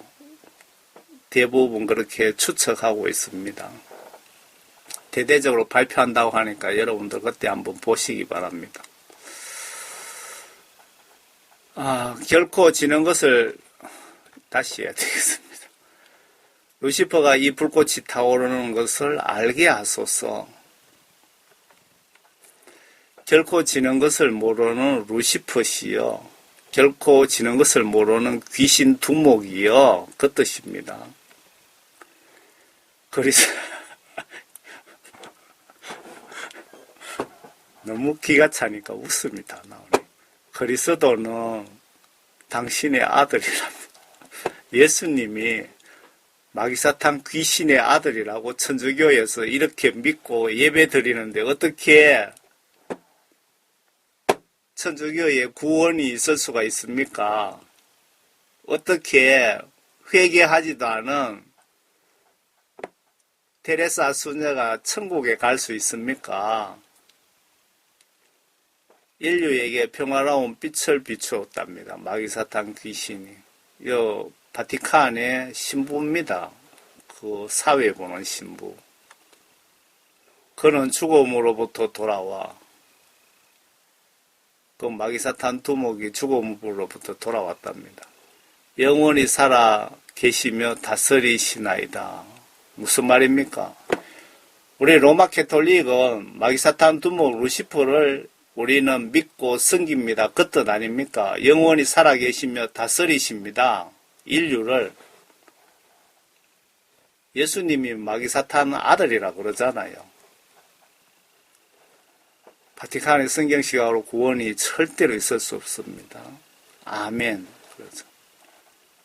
대부분 그렇게 추측하고 있습니다. 대대적으로 발표한다고 하니까 여러분들 그때 한번 보시기 바랍니다. 결코 지는 것을 다시 해야 되겠습니다. 루시퍼가 이 불꽃이 타오르는 것을 알게 하소서. 결코 지는 것을 모르는 루시퍼시여. 결코 지는 것을 모르는 귀신 두목이여. 그 뜻입니다. 그래서 너무 기가 차니까 웃음이 다 나오네. 그리스도는 당신의 아들이랍니다. 예수님이 마귀사탄 귀신의 아들이라고 천주교에서 이렇게 믿고 예배 드리는데 어떻게 천주교에 구원이 있을 수가 있습니까? 어떻게 회개하지도 않은 테레사 수녀가 천국에 갈 수 있습니까? 인류에게 평화로운 빛을 비추었답니다. 마귀사탄 귀신이. 요 바티칸의 신부입니다. 그 사회 보는 신부. 그는 죽음으로부터 돌아와. 그 마귀사탄 두목이 죽음으로부터 돌아왔답니다. 영원히 살아 계시며 다스리시나이다. 무슨 말입니까? 우리 로마 캐톨릭은 마귀사탄 두목 루시퍼를 우리는 믿고 섬깁니다. 그 뜻 아닙니까? 영원히 살아계시며 다스리십니다. 인류를. 예수님이 마귀사탄 아들이라 그러잖아요. 바티칸의 성경시각으로 구원이 절대로 있을 수 없습니다. 아멘. 그렇죠.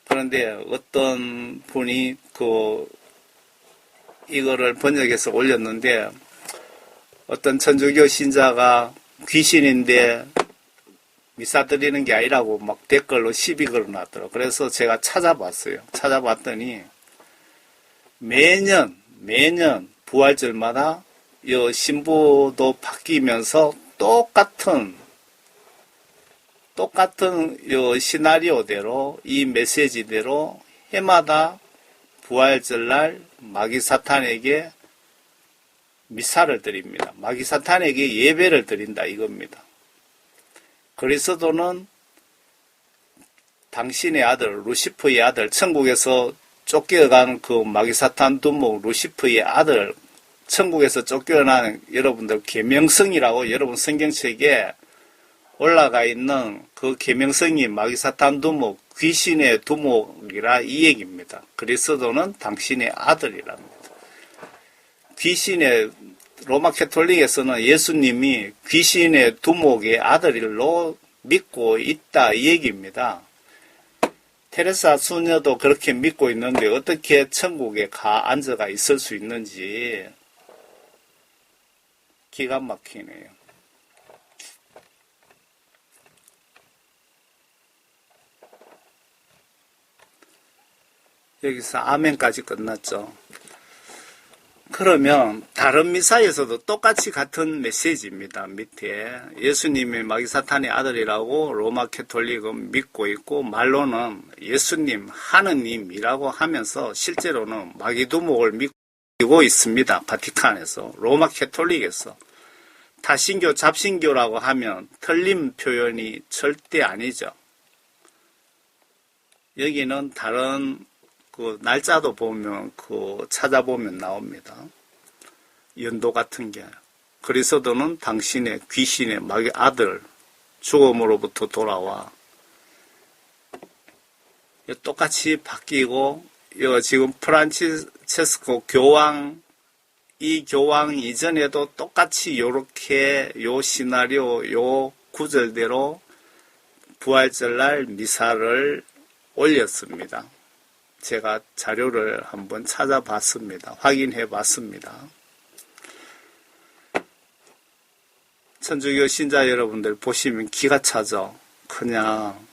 그런데 어떤 분이 이거를 번역해서 올렸는데 어떤 천주교 신자가 귀신인데 미사 드리는 게 아니라고 막 댓글로 시비 걸어놨더라고요. 그래서 제가 찾아봤어요. 찾아봤더니 매년 부활절마다 이 신부도 바뀌면서 똑같은 이 시나리오대로 이 메시지대로 해마다 부활절날 마귀사탄에게 미사를 드립니다. 마귀사탄에게 예배를 드린다 이겁니다. 그리스도는 당신의 아들 루시퍼의 아들 천국에서 쫓겨간 그 마귀사탄 두목 루시퍼의 아들 천국에서 쫓겨난 여러분들 계명성이라고 여러분 성경책에 올라가 있는 그 계명성이 마귀사탄 두목 귀신의 두목이라 이 얘기입니다. 그리스도는 당신의 아들이랍니다. 귀신의 로마 캐톨릭에서는 예수님이 귀신의 두목의 아들로 믿고 있다 이 얘기입니다. 테레사 수녀도 그렇게 믿고 있는데 어떻게 천국에 가 앉아가 있을 수 있는지 기가 막히네요. 여기서 아멘까지 끝났죠. 그러면 다른 미사에서도 똑같이 같은 메시지입니다. 밑에 예수님이 마귀사탄의 아들이라고 로마 캐톨릭은 믿고 있고 말로는 예수님 하느님이라고 하면서 실제로는 마귀두목을 믿고 있습니다. 바티칸에서 로마 캐톨릭에서 타신교 잡신교라고 하면 틀린 표현이 절대 아니죠. 여기는 다른 그 날짜도 보면 찾아보면 나옵니다. 연도 같은 게 그리스도는 당신의 귀신의 마귀 아들 죽음으로부터 돌아와 똑같이 바뀌고 지금 프란치스코 교황 이 교황 이전에도 똑같이 요렇게 요 시나리오 요 구절대로 부활절날 미사를 올렸습니다. 제가 자료를 한번 찾아봤습니다. 확인해 봤습니다. 천주교 신자 여러분들 보시면 기가 차죠. 그냥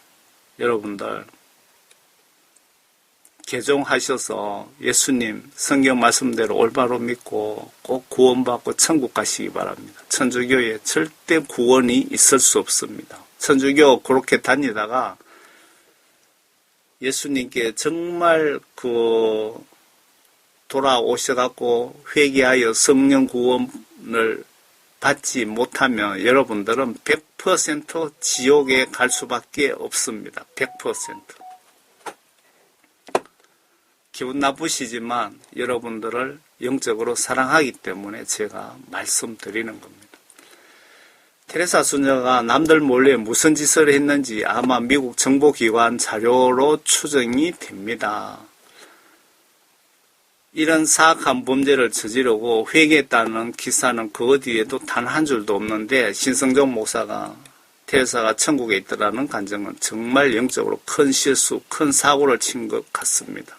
여러분들 개종하셔서 예수님 성경 말씀대로 올바로 믿고 꼭 구원받고 천국 가시기 바랍니다. 천주교에 절대 구원이 있을 수 없습니다. 천주교 그렇게 다니다가 예수님께 정말 돌아오셔갖고 회개하여 성령 구원을 받지 못하면 여러분들은 100% 지옥에 갈 수밖에 없습니다. 100%. 기분 나쁘시지만 여러분들을 영적으로 사랑하기 때문에 제가 말씀드리는 겁니다. 테레사 수녀가 남들 몰래 무슨 짓을 했는지 아마 미국 정보기관 자료로 추정이 됩니다. 이런 사악한 범죄를 저지르고 회개했다는 기사는 그 어디에도 단 한 줄도 없는데 신성정 목사가 테레사가 천국에 있더라는 간증은 정말 영적으로 큰 실수, 큰 사고를 친 것 같습니다.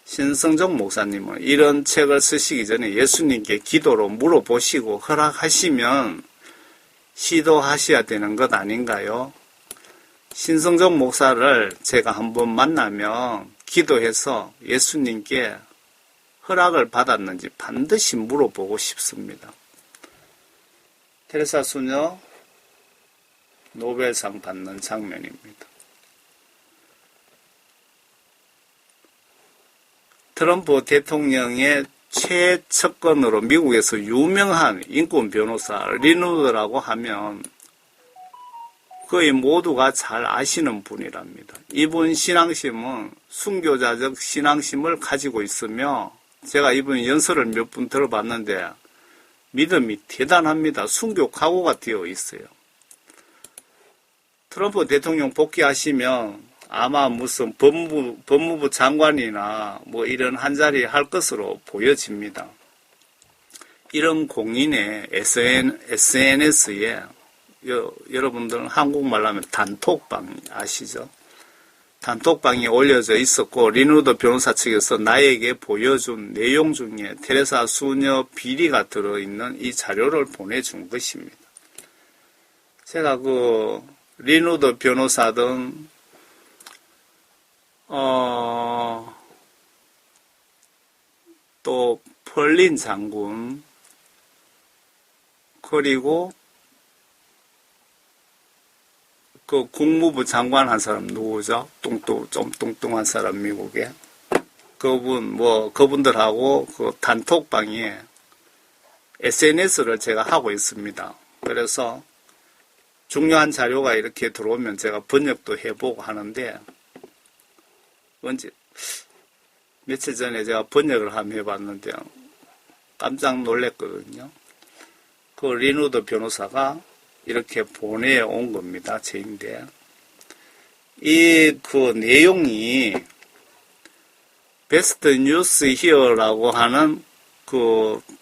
신성정 목사님은 이런 책을 쓰시기 전에 예수님께 기도로 물어보시고 허락하시면 시도하셔야 되는 것 아닌가요? 신성정 목사를 제가 한번 만나면 기도해서 예수님께 허락을 받았는지 반드시 물어보고 싶습니다. 테레사 수녀 노벨상 받는 장면입니다. 트럼프 대통령의 최측근으로 미국에서 유명한 인권 변호사 리누드라고 하면 거의 모두가 잘 아시는 분이랍니다. 이분 신앙심은 순교자적 신앙심을 가지고 있으며 제가 이분 연설을 몇 분 들어봤는데 믿음이 대단합니다. 순교 각오가 되어 있어요. 트럼프 대통령 복귀하시면 아마 무슨 법무부 장관이나 뭐 이런 한 자리 할 것으로 보여집니다. 이런 공인의 SNS에 여러분들은 한국말로 하면 단톡방 아시죠? 단톡방에 올려져 있었고 리누드 변호사 측에서 나에게 보여준 내용 중에 테레사 수녀 비리가 들어있는 이 자료를 보내준 것입니다. 제가 리누드 변호사 등 또 펄린 장군 그리고 국무부 장관 한 사람 누구죠? 좀 뚱뚱한 사람 미국에 그분들하고 단톡방에 SNS를 제가 하고 있습니다. 그래서 중요한 자료가 이렇게 들어오면 제가 번역도 해보고 하는데 언제 며칠 전에 제가 번역을 한번 해봤는데 깜짝 놀랐거든요. 리누드 변호사가 이렇게 보내온 겁니다. 제인데 이 내용이 베스트 뉴스 히어라고 하는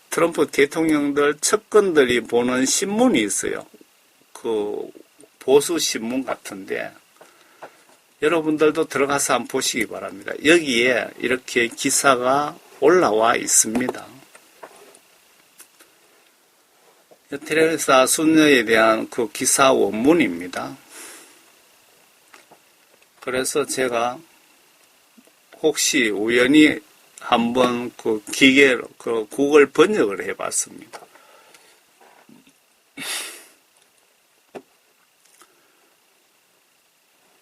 트럼프 대통령들 측근들이 보는 신문이 있어요. 보수 신문 같은데 여러분들도 들어가서 한번 보시기 바랍니다. 여기에 이렇게 기사가 올라와 있습니다. 테레사 수녀에 대한 기사 원문입니다. 그래서 제가 혹시 우연히 한번 기계로 구글 번역을 해봤습니다.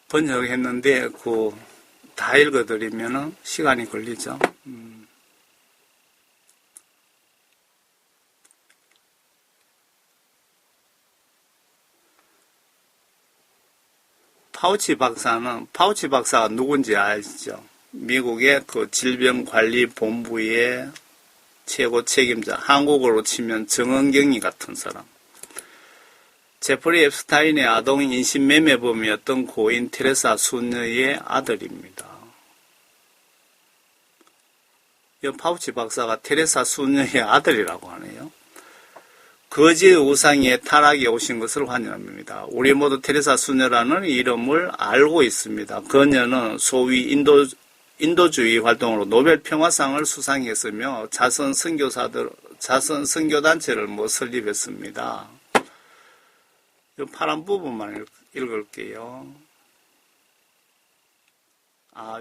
번역했는데 다 읽어드리면 시간이 걸리죠. 파우치 박사가 누군지 아시죠? 미국의 질병관리본부의 최고 책임자, 한국어로 치면 정은경이 같은 사람. 제프리 앱스타인의 아동 인신매매범이었던 고인 테레사 수녀의 아들입니다. 이 파우치 박사가 테레사 수녀의 아들이라고 하네요. 거짓 우상에 타락에 오신 것을 환영합니다. 우리 모두 테레사 수녀라는 이름을 알고 있습니다. 그녀는 소위 인도주의 활동으로 노벨 평화상을 수상했으며 자선 선교단체를 설립했습니다. 이 파란 부분만 읽을게요.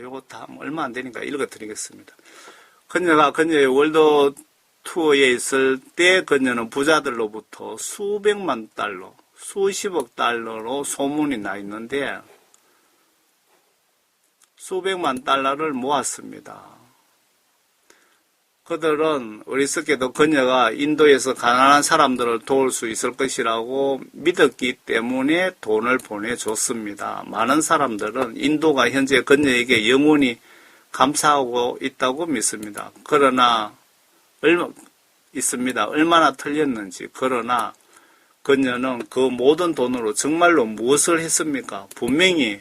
요거 다 얼마 안 되니까 읽어드리겠습니다. 그녀가 그녀의 월드 투어에 있을 때 그녀는 부자들로부터 수백만 달러, 수십억 달러로 소문이 나 있는데 수백만 달러를 모았습니다. 그들은 어리석게도 그녀가 인도에서 가난한 사람들을 도울 수 있을 것이라고 믿었기 때문에 돈을 보내줬습니다. 많은 사람들은 인도가 현재 그녀에게 영원히 감사하고 있다고 믿습니다. 그러나 얼마나 틀렸는지. 그러나 그녀는 그 모든 돈으로 정말로 무엇을 했습니까? 분명히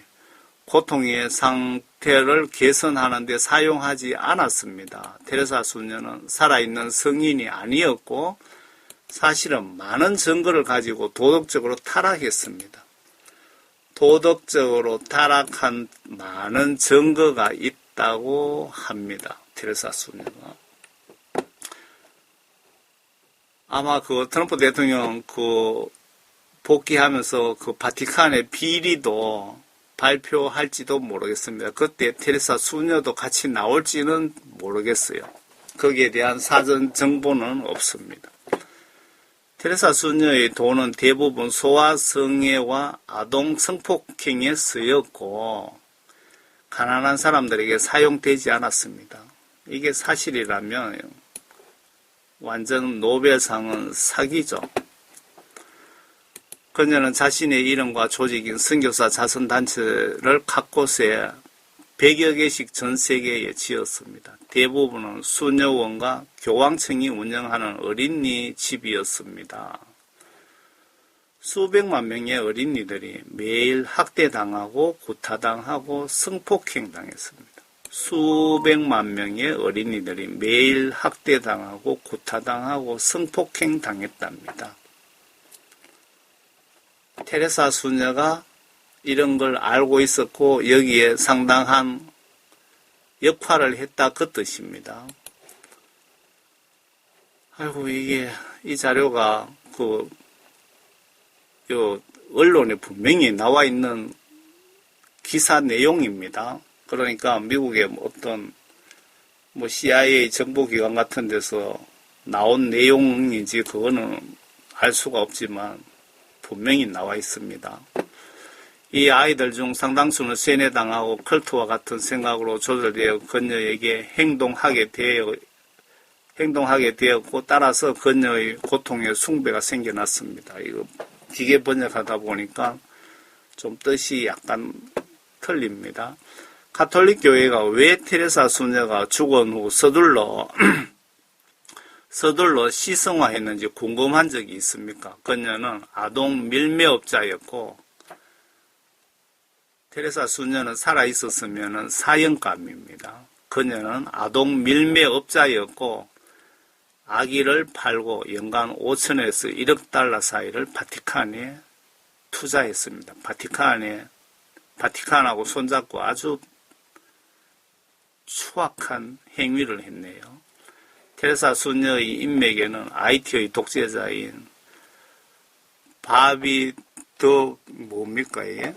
고통의 상태를 개선하는 데 사용하지 않았습니다. 테레사 수녀는 살아있는 성인이 아니었고 사실은 많은 증거를 가지고 도덕적으로 타락했습니다. 도덕적으로 타락한 많은 증거가 있다고 합니다. 테레사 수녀가. 아마 트럼프 대통령 복귀하면서 바티칸의 비리도 발표할지도 모르겠습니다. 그때 테레사 수녀도 같이 나올지는 모르겠어요. 거기에 대한 사전 정보는 없습니다. 테레사 수녀의 돈은 대부분 소아성애와 아동 성폭행에 쓰였고 가난한 사람들에게 사용되지 않았습니다. 이게 사실이라면 완전 노벨상은 사기죠. 그녀는 자신의 이름과 조직인 선교사 자선단체를 각곳에 100여 개씩 전 세계에 지었습니다. 대부분은 수녀원과 교황청이 운영하는 어린이 집이었습니다. 수백만 명의 어린이들이 매일 학대당하고 구타당하고 성폭행당했습니다. 수백만 명의 어린이들이 매일 학대당하고 구타당하고 성폭행당했답니다. 테레사 수녀가 이런 걸 알고 있었고 여기에 상당한 역할을 했다 그 뜻입니다. 아이고 이게 이 자료가 요 언론에 분명히 나와 있는 기사 내용입니다. 그러니까 미국의 어떤 CIA 정보기관 같은 데서 나온 내용인지 그거는 알 수가 없지만 분명히 나와 있습니다. 이 아이들 중 상당수는 세뇌당하고 컬트와 같은 생각으로 조절되어 그녀에게 행동하게 되었고 따라서 그녀의 고통에 숭배가 생겨났습니다. 이거 기계 번역하다 보니까 좀 뜻이 약간 틀립니다. 가톨릭 교회가 왜 테레사 수녀가 죽은 후 서둘러 시성화했는지 궁금한 적이 있습니까? 그녀는 아동 밀매업자였고 테레사 수녀는 살아있었으면 사형감입니다. 그녀는 아동 밀매업자였고 아기를 팔고 연간 5천에서 1억 달러 사이를 바티칸에 투자했습니다. 바티칸하고 손잡고 아주 추악한 행위를 했네요. 테레사 수녀의 인맥에는 IT의 독재자인 바비 뭡니까 이게?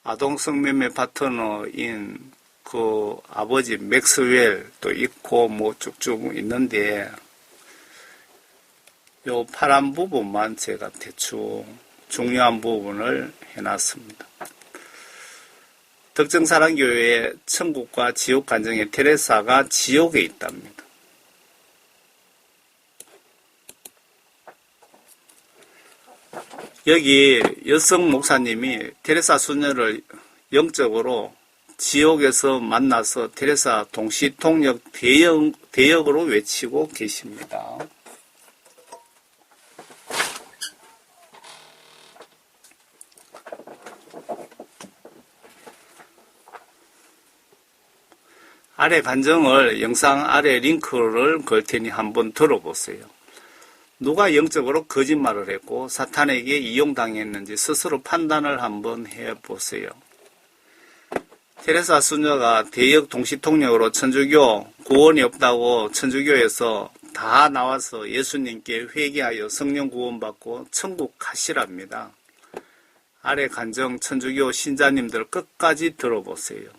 아동 성매매 파트너인 그 아버지 맥스웰도 있고 쭉쭉 있는데 요 파란 부분만 제가 대충 중요한 부분을 해놨습니다. 덕정사랑교회의 천국과 지옥 간증에 테레사가 지옥에 있답니다. 여기 여성 목사님이 테레사 수녀를 영적으로 지옥에서 만나서 테레사 동시통역 대역으로 외치고 계십니다. 아래 간증을 영상 아래 링크를 걸 테니 한번 들어보세요. 누가 영적으로 거짓말을 했고 사탄에게 이용당했는지 스스로 판단을 한번 해보세요. 테레사 수녀가 대역 동시통역으로 천주교 구원이 없다고 천주교에서 다 나와서 예수님께 회개하여 성령 구원받고 천국 가시랍니다. 아래 간증 천주교 신자님들 끝까지 들어보세요.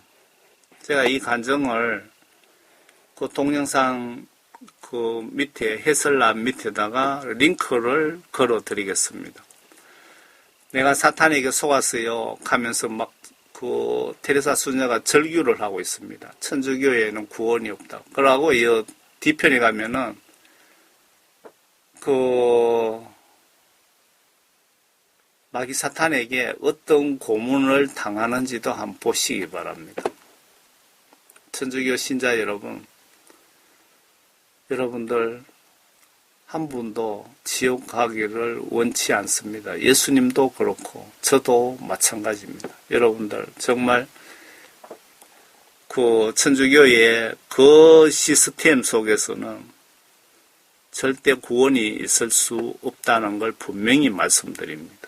제가 이 간증을 그 동영상 그 밑에 해설란 밑에다가 링크를 걸어 드리겠습니다. 내가 사탄에게 속았어요 하면서 막 그 테레사 수녀가 절규를 하고 있습니다. 천주교에는 구원이 없다. 그러고 이 뒤편에 가면은 마귀 사탄에게 어떤 고문을 당하는지도 한번 보시기 바랍니다. 천주교 신자 여러분들 한 분도 지옥 가기를 원치 않습니다. 예수님도 그렇고 저도 마찬가지입니다. 여러분들 정말 그 천주교의 그 시스템 속에서는 절대 구원이 있을 수 없다는 걸 분명히 말씀드립니다.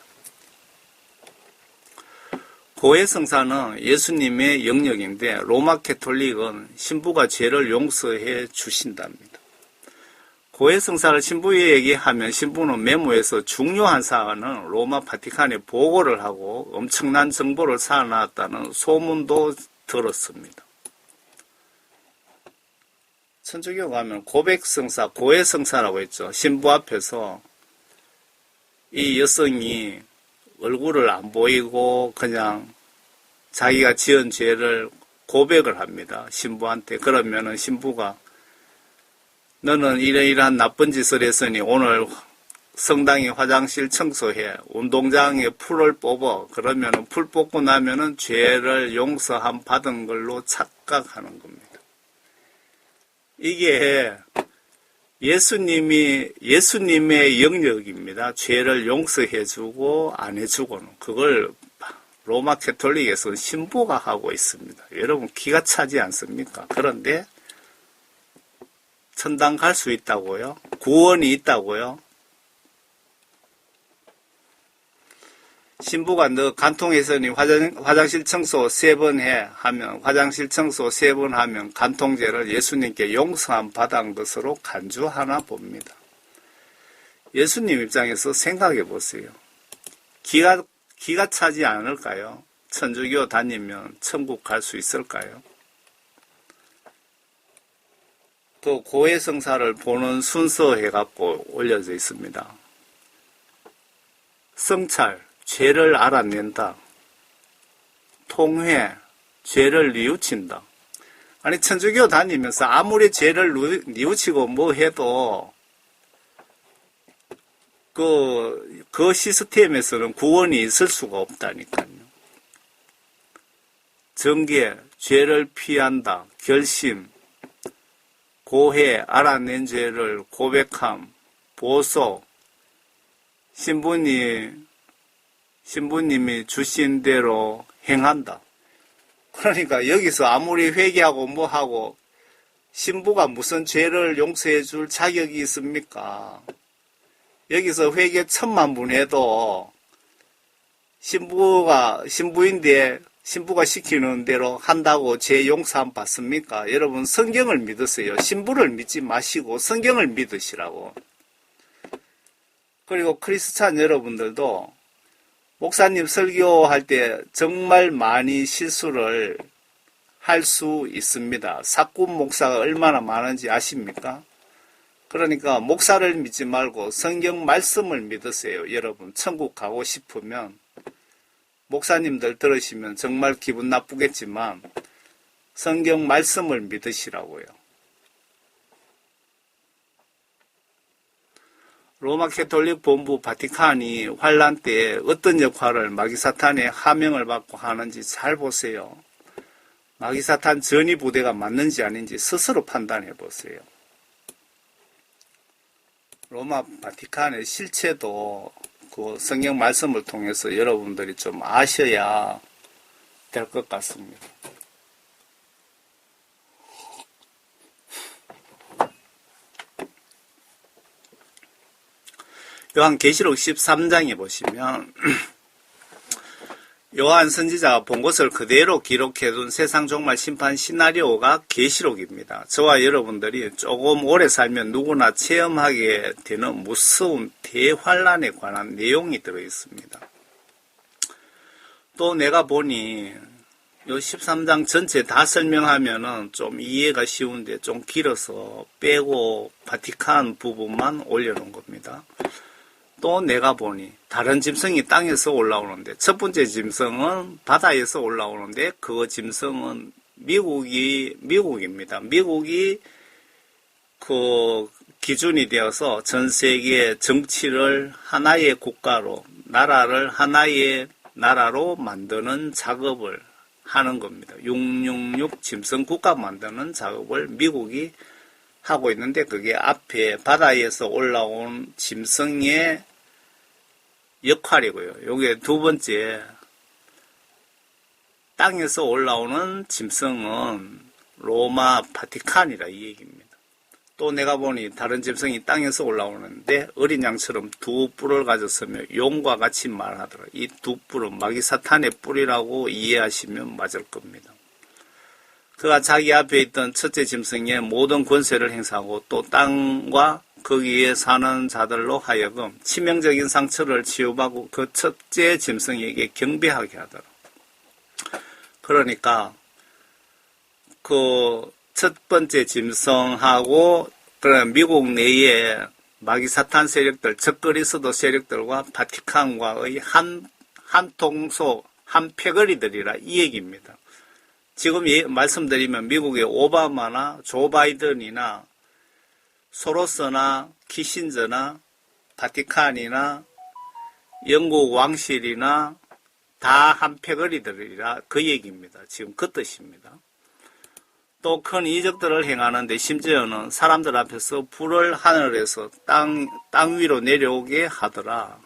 고해성사는 예수님의 영역인데 로마 캐톨릭은 신부가 죄를 용서해 주신답니다. 고해성사를 신부에게 하면 신부는 메모에서 중요한 사안은 로마 바티칸에 보고를 하고 엄청난 정보를 쌓아놨다는 소문도 들었습니다. 천주교 가면 고백성사, 고해성사라고 했죠. 신부 앞에서 이 여성이 얼굴을 안 보이고 그냥 자기가 지은 죄를 고백을 합니다. 신부한테. 그러면은 신부가 너는 이러이러한 나쁜 짓을 했으니 오늘 성당에 화장실 청소해. 운동장에 풀을 뽑아. 그러면은 풀 뽑고 나면은 죄를 용서함 받은 걸로 착각하는 겁니다. 이게 예수님의 영역입니다. 죄를 용서해주고 안 해주고는. 그걸 로마 캐톨릭에서 신부가 하고 있습니다. 여러분 기가 차지 않습니까? 그런데 천당 갈 수 있다고요? 구원이 있다고요? 신부가 너 간통했으니 화장실 청소 3번 해 하면 화장실 청소 3번 하면 간통죄를 예수님께 용서함 받은 것으로 간주하나 봅니다. 예수님 입장에서 생각해 보세요. 기가 차지 않을까요? 천주교 다니면 천국 갈 수 있을까요? 또 고해성사를 보는 순서 해갖고 올려져 있습니다. 성찰, 죄를 알아낸다. 통회, 죄를 뉘우친다. 아니 천주교 다니면서 아무리 죄를 뉘우치고 뭐 해도 그 시스템에서는 구원이 있을 수가 없다니까요. 정계, 죄를 피한다. 결심, 고해, 알아낸 죄를 고백함, 보석, 신부님이 주신 대로 행한다. 그러니까 여기서 아무리 회개하고 뭐하고 신부가 무슨 죄를 용서해 줄 자격이 있습니까? 여기서 회개 1000만 번 해도 신부인데 신부가 시키는 대로 한다고 죄 용서함 받습니까? 여러분 성경을 믿으세요. 신부를 믿지 마시고 성경을 믿으시라고. 그리고 크리스찬 여러분들도 목사님 설교할 때 정말 많이 실수를 할 수 있습니다. 사꾼 목사가 얼마나 많은지 아십니까? 그러니까 목사를 믿지 말고 성경 말씀을 믿으세요. 여러분 천국 가고 싶으면 목사님들 들으시면 정말 기분 나쁘겠지만 성경 말씀을 믿으시라고요. 로마 캐톨릭 본부 바티칸이 환란 때 어떤 역할을 마귀사탄의 하명을 받고 하는지 잘 보세요. 마귀사탄 전위 부대가 맞는지 아닌지 스스로 판단해 보세요. 로마 바티칸의 실체도 그 성경 말씀을 통해서 여러분들이 좀 아셔야 될 것 같습니다. 요한계시록 13장에 보시면 요한 선지자가 본 것을 그대로 기록해둔 세상 종말 심판 시나리오가 계시록입니다. 저와 여러분들이 조금 오래 살면 누구나 체험하게 되는 무서운 대환란에 관한 내용이 들어있습니다. 또 내가 보니 요 13장 전체 다 설명하면은 좀 이해가 쉬운데 좀 길어서 빼고 바티칸 부분만 올려놓은 겁니다. 또 내가 보니 다른 짐승이 땅에서 올라오는데 첫 번째 짐승은 바다에서 올라오는데 그 짐승은 미국입니다. 미국이 그 기준이 되어서 전 세계 정치를 하나의 국가로 나라를 하나의 나라로 만드는 작업을 하는 겁니다. 666 짐승 국가 만드는 작업을 미국이 하고 있는데 그게 앞에 바다에서 올라온 짐승의 역할이고요. 요게 두 번째 땅에서 올라오는 짐승은 로마 바티칸이라 이 얘기입니다. 또 내가 보니 다른 짐승이 땅에서 올라오는데 어린 양처럼 두 뿔을 가졌으며 용과 같이 말하더라. 이 두 뿔은 마귀사탄의 뿔이라고 이해하시면 맞을 겁니다. 그가 자기 앞에 있던 첫째 짐승의 모든 권세를 행사하고 또 땅과 거기에 사는 자들로 하여금 치명적인 상처를 치유하고 그 첫째 짐승에게 경배하게 하더라. 그러니까 그 첫 번째 짐승하고 그런 미국 내에 마귀사탄 세력들, 적그리스도 세력들과 바티칸과의 한 통속, 한 패거리들이라 이 얘기입니다. 지금 말씀드리면 미국의 오바마나 조 바이든이나 소로스나 키신저나 바티칸이나 영국 왕실이나 다 한 패거리들이라 그 얘기입니다. 지금 그 뜻입니다. 또 큰 이적들을 행하는데 심지어는 사람들 앞에서 불을 하늘에서 땅 위로 내려오게 하더라.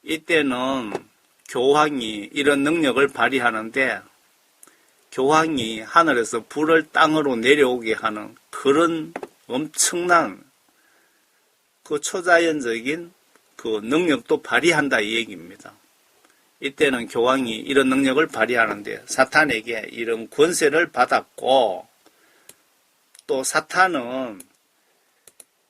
이때는 교황이 이런 능력을 발휘하는데 교황이 하늘에서 불을 땅으로 내려오게 하는 그런 엄청난 그 초자연적인 그 능력도 발휘한다 이 얘기입니다. 이때는 교황이 이런 능력을 발휘하는데 사탄에게 이런 권세를 받았고 또 사탄은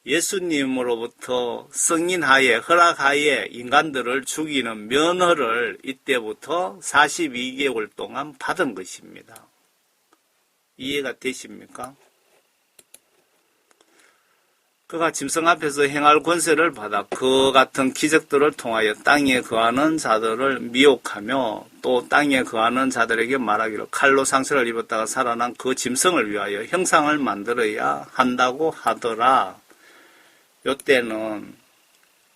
예수님으로부터 승인하에 허락하에 인간들을 죽이는 면허를 이때부터 42개월 동안 받은 것입니다. 이해가 되십니까? 그가 짐승 앞에서 행할 권세를 받아 그 같은 기적들을 통하여 땅에 거하는 자들을 미혹하며 또 땅에 거하는 자들에게 말하기를 칼로 상처를 입었다가 살아난 그 짐승을 위하여 형상을 만들어야 한다고 하더라. 이때는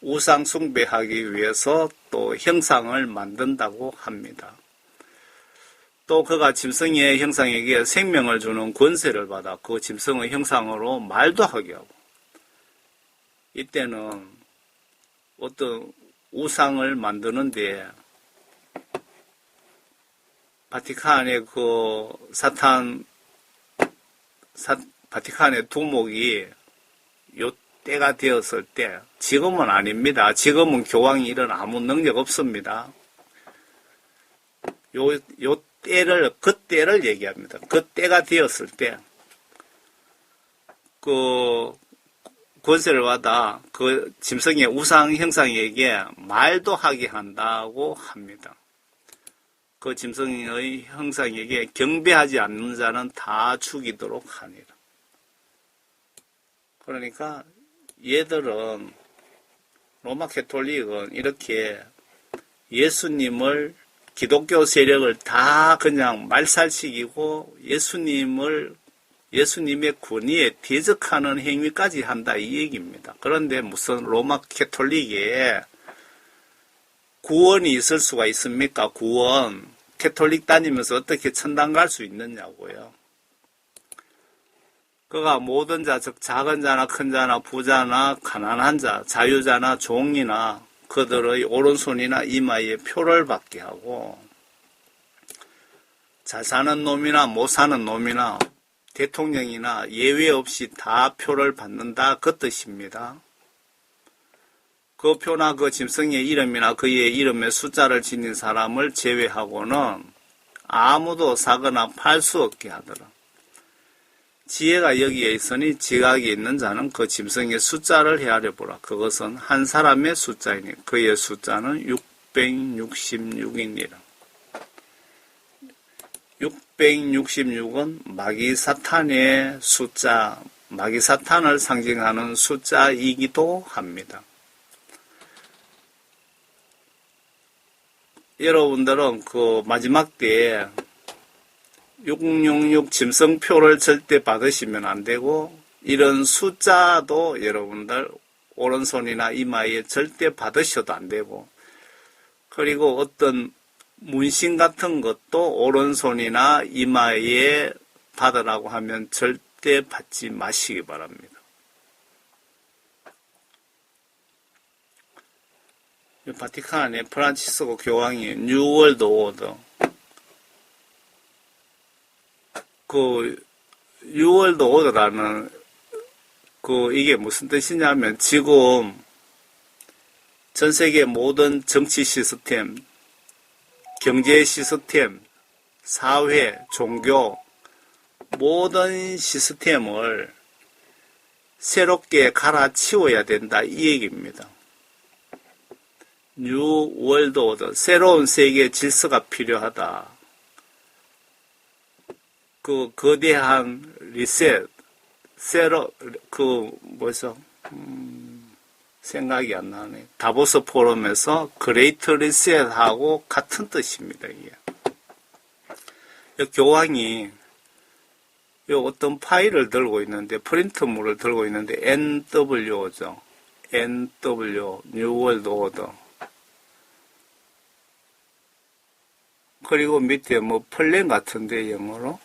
우상 숭배하기 위해서 또 형상을 만든다고 합니다. 또 그가 짐승의 형상에게 생명을 주는 권세를 받아 그 짐승의 형상으로 말도 하게 하고 이때는 어떤 우상을 만드는데 바티칸의 그 바티칸의 두목이 요 때가 되었을 때 지금은 아닙니다. 지금은 교황이 이런 아무 능력 없습니다. 요 때를 그때를 얘기합니다. 그 때가 되었을 때 그 권세를 받아 그 짐승의 우상 형상에게 말도 하게 한다고 합니다. 그 짐승의 형상에게 경배하지 않는 자는 다 죽이도록 하니라. 그러니까 얘들은 로마 가톨릭은 이렇게 예수님을 기독교 세력을 다 그냥 말살시키고 예수님의 권위에 대적하는 행위까지 한다 이 얘기입니다. 그런데 무슨 로마 가톨릭에 구원이 있을 수가 있습니까? 구원. 가톨릭 다니면서 어떻게 천당 갈 수 있느냐고요. 그가 모든 자, 즉 작은 자나 큰 자나 부자나 가난한 자, 자유자나 종이나 그들의 오른손이나 이마에 표를 받게 하고 잘 사는 놈이나 못 사는 놈이나 대통령이나 예외 없이 다 표를 받는다 그 뜻입니다. 그 표나 그 짐승의 이름이나 그의 이름의 숫자를 지닌 사람을 제외하고는 아무도 사거나 팔 수 없게 하더라. 지혜가 여기에 있으니 지각이 있는 자는 그 짐승의 숫자를 헤아려 보라. 그것은 한 사람의 숫자이니 그의 숫자는 666이니라. 666은 마귀 사탄의 숫자, 마귀 사탄을 상징하는 숫자이기도 합니다. 여러분들은 그 마지막 때에 666 짐승표를 절대 받으시면 안 되고 이런 숫자도 여러분들 오른손이나 이마에 절대 받으셔도 안 되고 그리고 어떤 문신 같은 것도 오른손이나 이마에 받으라고 하면 절대 받지 마시기 바랍니다. 바티칸의 프란치스코 교황이 뉴월드 오더 그 뉴월드 오더라는 이게 무슨 뜻이냐면 지금 전 세계 모든 정치 시스템, 경제 시스템, 사회, 종교 모든 시스템을 새롭게 갈아치워야 된다 이 얘기입니다. 뉴 월드 오더, 새로운 세계 질서가 필요하다. 그 거대한 리셋, 생각이 안 나네. 다보스 포럼에서 그레이트 리셋하고 같은 뜻입니다, 이게. 교황이 어떤 파일을 들고 있는데, 프린트물을 들고 있는데, NW죠. NW, 뉴 월드 오더. 그리고 밑에 플랜 같은데, 영어로.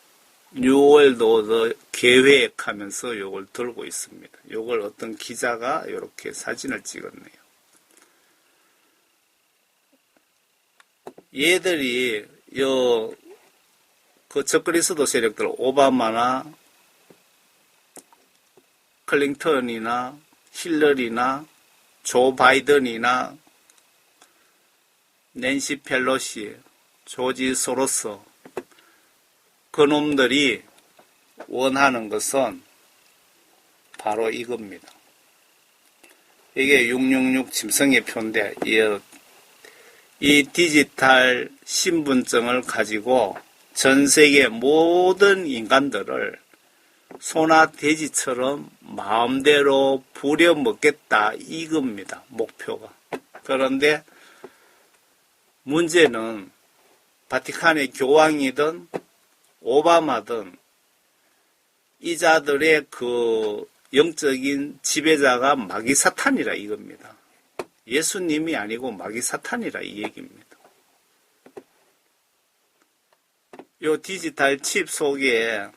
뉴월드 오더 계획하면서 요걸 들고 있습니다. 요걸 어떤 기자가 이렇게 사진을 찍었네요. 얘들이 그 적그리스도 세력들 오바마나 클링턴이나 힐러리나 조 바이든이나 낸시 펠로시, 조지 소로스 그놈들이 원하는 것은 바로 이겁니다. 이게 666 짐승의 표인데 이 디지털 신분증을 가지고 전 세계 모든 인간들을 소나 돼지처럼 마음대로 부려먹겠다 이겁니다. 목표가. 그런데 문제는 바티칸의 교황이든 오바마든 이자들의 그 영적인 지배자가 마귀 사탄이라 이겁니다. 예수님이 아니고 마귀 사탄이라 이 얘기입니다. 요 디지털 칩 속에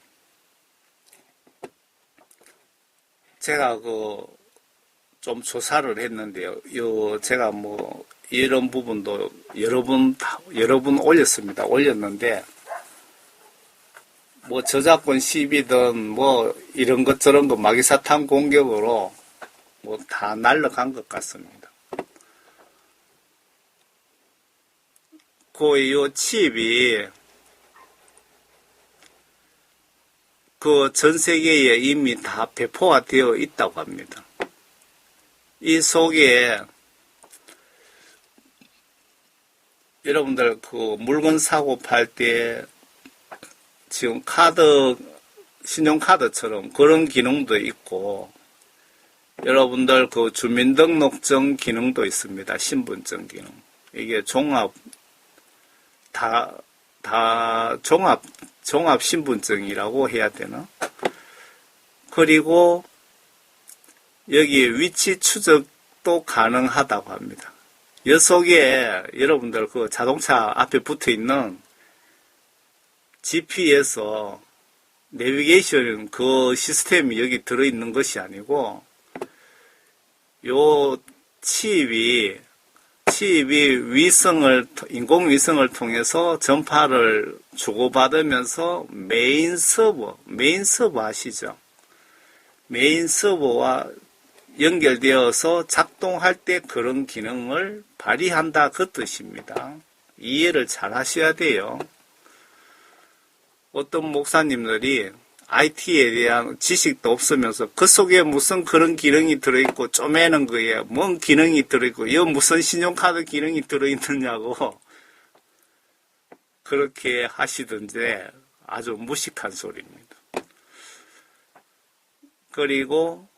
제가 좀 조사를 했는데요. 제가 이런 부분도 여러 번 올렸습니다. 올렸는데 저작권 시비든 이런 것 저런 거 마귀사탄 공격으로 다 날라간 것 같습니다. 요 칩이 전 세계에 이미 다 배포가 되어 있다고 합니다. 이 속에 여러분들 물건 사고 팔 때 지금 신용카드처럼 그런 기능도 있고 여러분들 주민등록증 기능도 있습니다. 신분증 기능. 이게 종합 신분증이라고 해야 되나? 그리고 여기 위치 추적도 가능하다고 합니다. 이 속에 여러분들 자동차 앞에 붙어 있는 GPS 내비게이션 시스템이 여기 들어있는 것이 아니고 요 칩이 인공위성을 통해서 전파를 주고받으면서 메인 서버 아시죠? 메인 서버와 연결되어서 작동할 때 그런 기능을 발휘한다 그 뜻입니다. 이해를 잘 하셔야 돼요. 어떤 목사님들이 IT에 대한 지식도 없으면서 그 속에 무슨 그런 기능이 들어있고 쪼매는 거에 뭔 기능이 들어있고 여 무슨 신용카드 기능이 들어있느냐고 그렇게 하시던지 아주 무식한 소리입니다. 그리고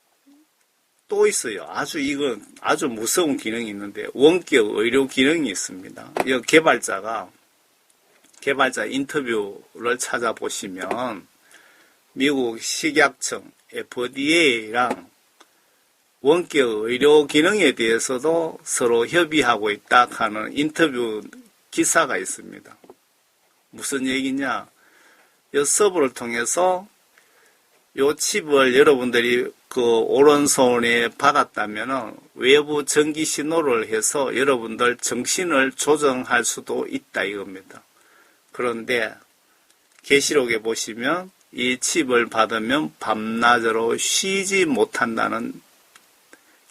또 있어요. 이건 아주 무서운 기능이 있는데 원격 의료 기능이 있습니다. 이 개발자 인터뷰를 찾아보시면 미국 식약청 FDA랑 원격 의료 기능에 대해서도 서로 협의하고 있다 하는 인터뷰 기사가 있습니다. 무슨 얘기냐? 이 서버를 통해서 요 칩을 여러분들이 오른손에 받았다면 외부 전기 신호를 해서 여러분들 정신을 조정할 수도 있다 이겁니다. 그런데 계시록에 보시면 이 칩을 받으면 밤낮으로 쉬지 못한다는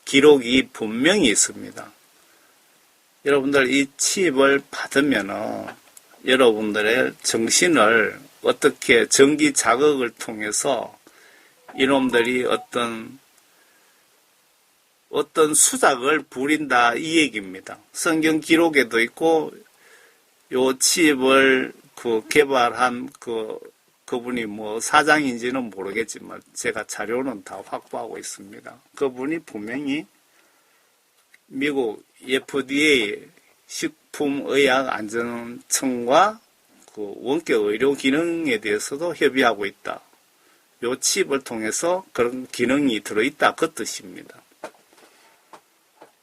기록이 분명히 있습니다. 여러분들 이 칩을 받으면 여러분들의 정신을 어떻게 전기 자극을 통해서 이놈들이 어떤 수작을 부린다 이 얘기입니다. 성경 기록에도 있고 요 칩을 개발한 그분이 사장인지는 모르겠지만 제가 자료는 다 확보하고 있습니다. 그분이 분명히 미국 FDA 식품의약안전청과 원격 의료 기능에 대해서도 협의하고 있다. 요 칩을 통해서 그런 기능이 들어있다 그 뜻입니다.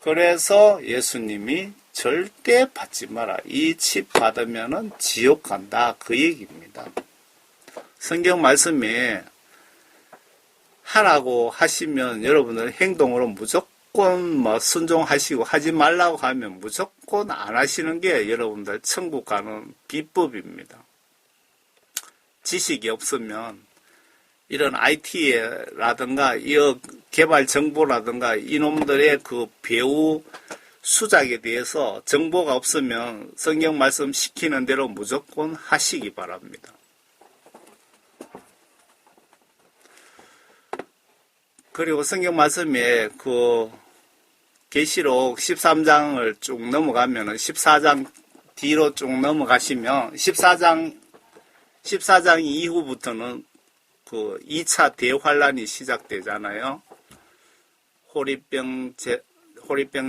그래서 예수님이 절대 받지 마라. 이 칩 받으면은 지옥 간다 그 얘기입니다. 성경 말씀에 하라고 하시면 여러분들 행동으로 무조건 순종하시고 하지 말라고 하면 무조건 안 하시는 게 여러분들 천국 가는 비법입니다. 지식이 없으면 이런 IT라든가 이 개발 정보라든가 이놈들의 그 배후 수작에 대해서 정보가 없으면 성경 말씀 시키는 대로 무조건 하시기 바랍니다. 그리고 성경 말씀에 그 계시록 13장을 쭉 넘어가면은 14장 뒤로 쭉 넘어가시면 14장 이후부터는 그 2차 대환란이 시작되잖아요. 호리병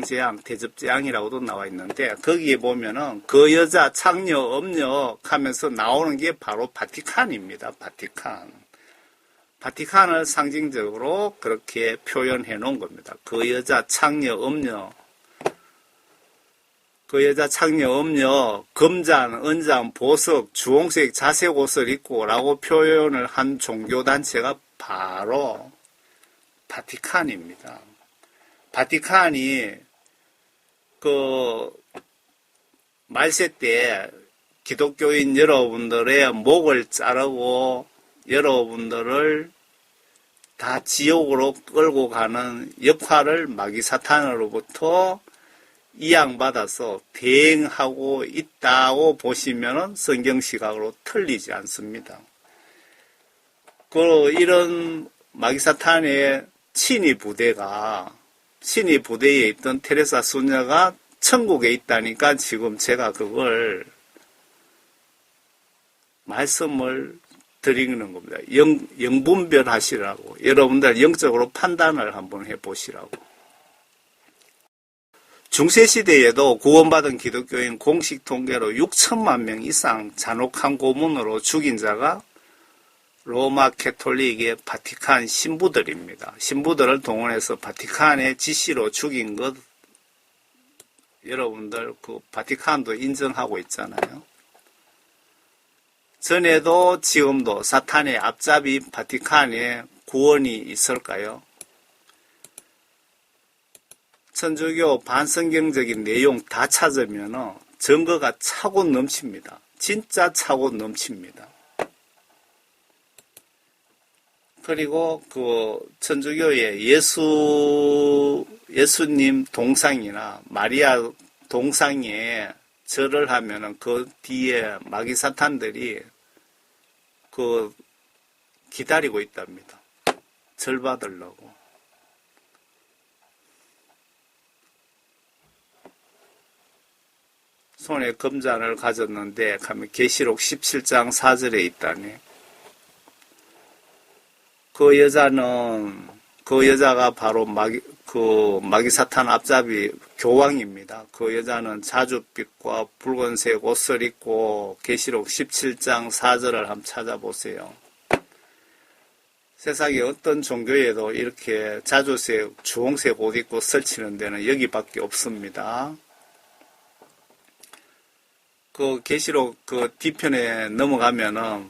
재앙, 대접재앙이라고도 나와 있는데 거기에 보면은 그 여자 창녀 음녀 하면서 나오는 게 바로 바티칸입니다. 바티칸을 상징적으로 그렇게 표현해 놓은 겁니다. 그 여자 창녀 음녀, 금잔, 은잔, 보석, 주홍색 자색 옷을 입고 라고 표현을 한 종교단체가 바로 바티칸입니다. 바티칸이 그 말세 때 기독교인 여러분들의 목을 자르고 여러분들을 다 지옥으로 끌고 가는 역할을 마귀사탄으로부터 이양받아서 대행하고 있다고 보시면 성경 시각으로 틀리지 않습니다. 이런 마귀사탄의 친위 부대에 있던 테레사 수녀가 천국에 있다니까 지금 제가 그걸 말씀을 드리는 겁니다. 영분별하시라고. 여러분들 영적으로 판단을 한번 해보시라고. 중세시대에도 구원받은 기독교인 공식 통계로 6천만 명 이상 잔혹한 고문으로 죽인 자가 로마 캐톨릭의 바티칸 신부들입니다. 신부들을 동원해서 바티칸의 지시로 죽인 것, 여러분들 그 바티칸도 인정하고 있잖아요. 전에도 지금도 사탄의 앞잡이 바티칸에 구원이 있을까요? 천주교 반성경적인 내용 다 찾으면 증거가 차고 넘칩니다. 진짜 차고 넘칩니다. 그리고 그 천주교의 예수님 동상이나 마리아 동상에 절을 하면은 그 뒤에 마귀 사탄들이 그 기다리고 있답니다. 절 받으려고. 손에 금잔을 가졌는데 가면 계시록 17장 4절에 있다네. 그 여자가 바로 마귀 사탄 앞잡이 교황입니다. 그 여자는 자줏빛과 붉은색 옷을 입고 계시록 17장 4절을 한번 찾아보세요. 세상에 어떤 종교에도 이렇게 자주색, 주홍색 옷 입고 설치는 데는 여기밖에 없습니다. 그 계시록 그 뒤편에 넘어가면은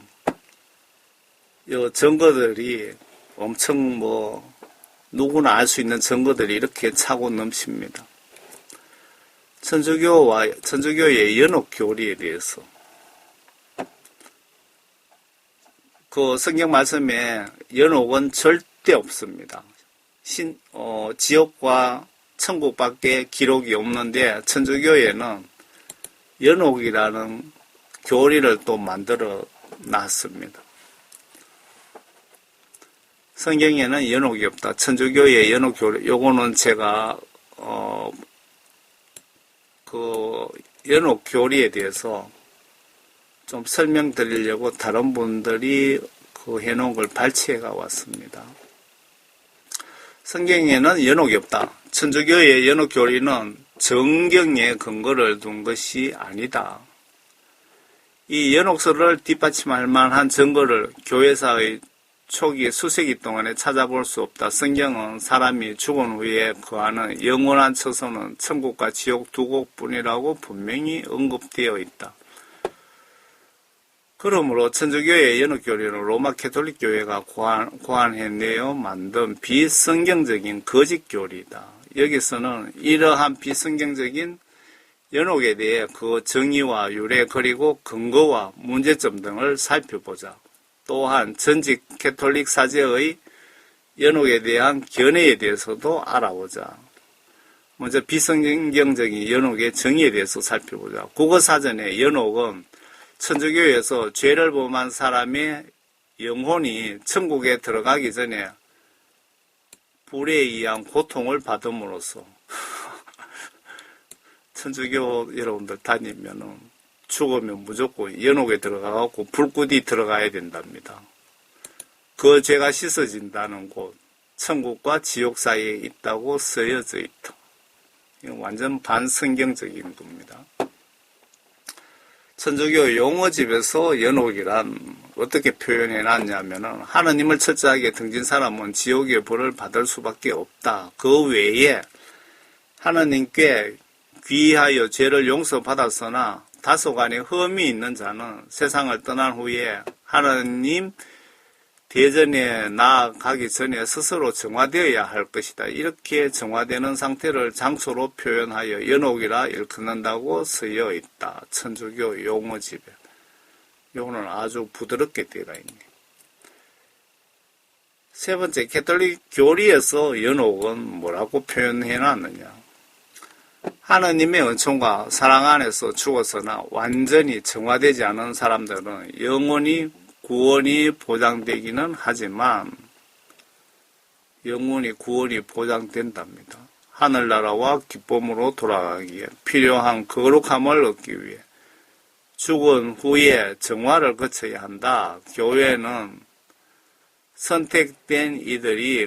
이 증거들이 엄청 누구나 알 수 있는 증거들이 이렇게 차고 넘칩니다. 천주교의 연옥 교리에 대해서 그 성경 말씀에 연옥은 절대 없습니다. 지옥과 천국밖에 기록이 없는데 천주교에는 연옥이라는 교리를 또 만들어 놨습니다. 성경에는 연옥이 없다. 천주교의 연옥 교리, 요거는 제가 그 연옥 교리에 대해서 좀 설명드리려고 다른 분들이 그 해놓은 걸 발췌해가 왔습니다. 성경에는 연옥이 없다. 천주교의 연옥 교리는 정경에 근거를 둔 것이 아니다. 이 연옥설을 뒷받침할 만한 증거를 교회사의 초기 수세기 동안에 찾아볼 수 없다. 성경은 사람이 죽은 후에 거하는 영원한 처소는 천국과 지옥 두 곳뿐이라고 분명히 언급되어 있다. 그러므로 천주교의 연옥교리는 로마 캐톨릭 교회가 고안해내어 만든 비성경적인 거짓교리다. 여기서는 이러한 비성경적인 연옥에 대해 그 정의와 유래 그리고 근거와 문제점 등을 살펴보자. 또한 전직 캐톨릭 사제의 연옥에 대한 견해에 대해서도 알아보자. 먼저 비성경적인 연옥의 정의에 대해서 살펴보자. 국어사전에 연옥은 천주교에서 죄를 범한 사람의 영혼이 천국에 들어가기 전에 불에 의한 고통을 받음으로써 천주교 여러분들 다니면은 죽으면 무조건 연옥에 들어가갖고 불꽃이 들어가야 된답니다. 그 죄가 씻어진다는 곳, 천국과 지옥 사이에 있다고 쓰여져 있다. 이건 완전 반성경적인 겁니다. 천주교 용어집에서 연옥이란 어떻게 표현해 놨냐면은 하느님을 철저하게 등진 사람은 지옥의 벌을 받을 수밖에 없다. 그 외에 하느님께 귀하여 죄를 용서받았으나 다소간의 흠이 있는 자는 세상을 떠난 후에 하느님 대전에 나아가기 전에 스스로 정화되어야 할 것이다. 이렇게 정화되는 상태를 장소로 표현하여 연옥이라 일컫는다고 쓰여 있다. 천주교 용어집에. 요거는 아주 부드럽게 되어 있네. 세 번째, 캐톨릭 교리에서 연옥은 뭐라고 표현해 놨느냐. 하느님의 은총과 사랑 안에서 죽었으나 완전히 정화되지 않은 사람들은 영원히 구원이 보장되기는 하지만 영원히 구원이 보장된답니다. 하늘나라와 기쁨으로 돌아가기에 필요한 거룩함을 얻기 위해 죽은 후에 정화를 거쳐야 한다. 교회는 선택된 이들이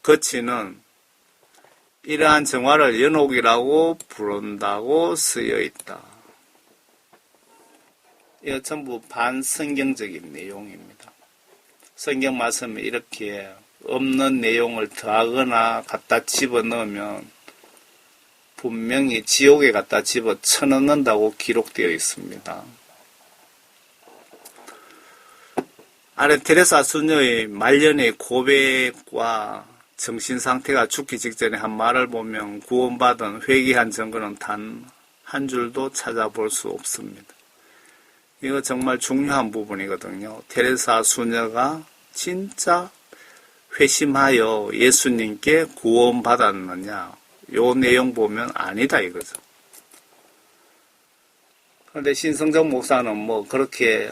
거치는 이러한 정화를 연옥이라고 부른다고 쓰여 있다. 이거 전부 반성경적인 내용입니다. 성경 말씀에 이렇게 없는 내용을 더하거나 갖다 집어넣으면 분명히 지옥에 갖다 집어쳐넣는다고 기록되어 있습니다. 아래 테레사 수녀의 말년의 고백과 정신상태가 죽기 직전에 한 말을 보면 구원받은 회개한 증거는 단 한 줄도 찾아볼 수 없습니다. 이거 정말 중요한 부분이거든요. 테레사 수녀가 진짜 회심하여 예수님께 구원받았느냐, 요 내용 보면 아니다 이거죠. 그런데 신성정 목사는 뭐 그렇게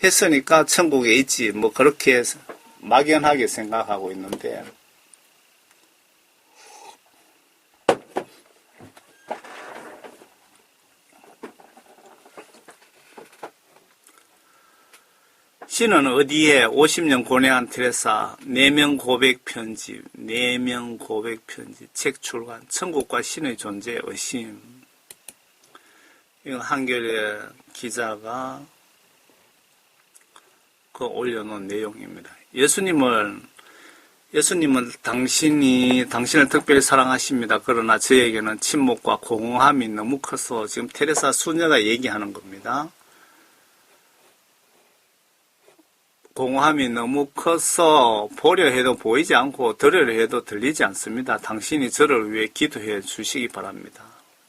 했으니까 천국에 있지 뭐 그렇게 막연하게 생각하고 있는데, 시는 어디에 50년 고뇌한 테레사 4명 고백 편집, 4명 고백 편집, 책 출간, 천국과 신의 존재 의심. 이거 한겨레 기자가 올려놓은 내용입니다. 예수님은 당신을 특별히 사랑하십니다. 그러나 저에게는 침묵과 공허함이 너무 커서, 지금 테레사 수녀가 얘기하는 겁니다. 공허함이 너무 커서 보려 해도 보이지 않고 들으려 해도 들리지 않습니다. 당신이 저를 위해 기도해 주시기 바랍니다.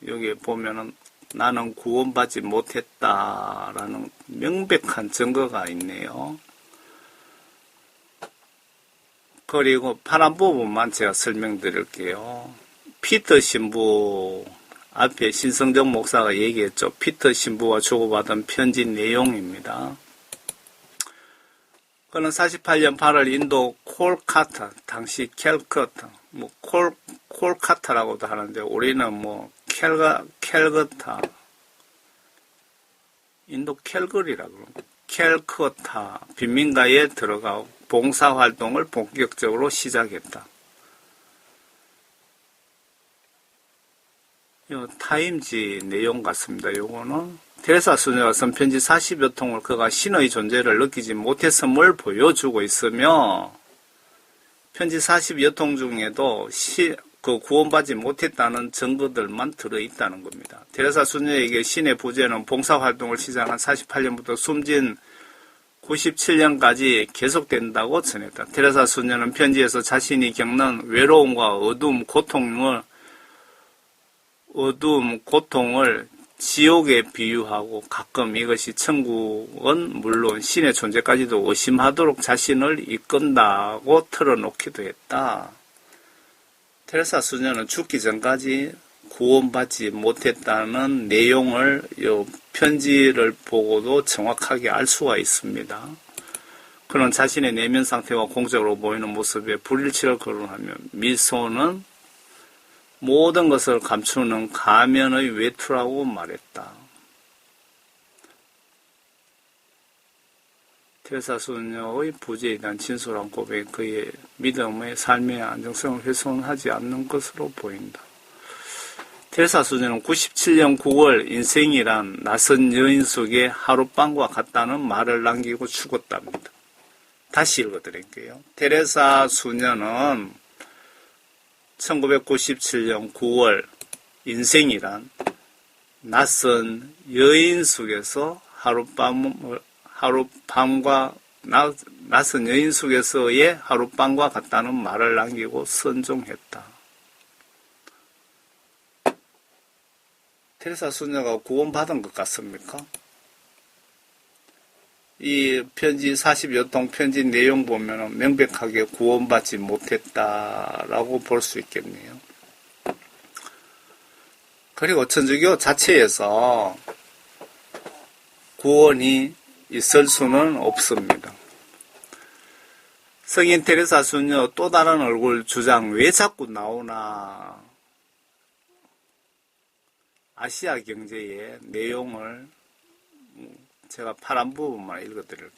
여기 보면은 나는 구원받지 못했다라는 명백한 증거가 있네요. 그리고 파란 부분만 제가 설명드릴게요. 피터 신부 앞에 신성정 목사가 얘기했죠. 피터 신부와 주고받은 편지 내용입니다. 그는 48년 8월 인도 콜카타, 당시 캘커타, 콜카타라고도 하는데 우리는 캘거타, 인도 캘거리라고 그러고, 캘커타 빈민가에 들어가 봉사활동을 본격적으로 시작했다. 이 타임지 내용 같습니다. 요거는 테레사 수녀가 쓴 편지 40여 통을 그가 신의 존재를 느끼지 못했음을 보여주고 있으며, 편지 40여 통 중에도 구원받지 못했다는 증거들만 들어있다는 겁니다. 테레사 수녀에게 신의 부재는 봉사활동을 시작한 48년부터 숨진 97년까지 계속된다고 전했다. 테레사 수녀는 편지에서 자신이 겪는 외로움과 어두움, 고통을 지옥에 비유하고 가끔 이것이 천국은 물론 신의 존재까지도 의심하도록 자신을 이끈다고 털어놓기도 했다. 테레사 수녀는 죽기 전까지 구원받지 못했다는 내용을 이 편지를 보고도 정확하게 알 수가 있습니다. 그는 자신의 내면 상태와 공적으로 보이는 모습에 불일치를 거론하며 미소는 모든 것을 감추는 가면의 외투라고 말했다. 테레사 수녀의 부재에 대한 진솔한 고백이 그의 믿음의 삶의 안정성을 훼손하지 않는 것으로 보인다. 테레사 수녀는 97년 9월 인생이란 낯선 여인 속에 하룻밤과 같다는 말을 남기고 죽었답니다. 다시 읽어드릴게요. 테레사 수녀는 1997년 9월 인생이란 낯선 여인 속에서 낯선 여인 속에서의 하룻밤과 같다는 말을 남기고 선종했다. 테레사 수녀가 구원받은 것 같습니까? 이 편지 40여 통 편지 내용 보면 명백하게 구원받지 못했다라고 볼 수 있겠네요. 그리고 천주교 자체에서 구원이 있을 수는 없습니다. 성인 테레사 수녀 또 다른 얼굴 주장 왜 자꾸 나오나? 아시아 경제의 내용을 제가 파란 부분만 읽어드릴게요.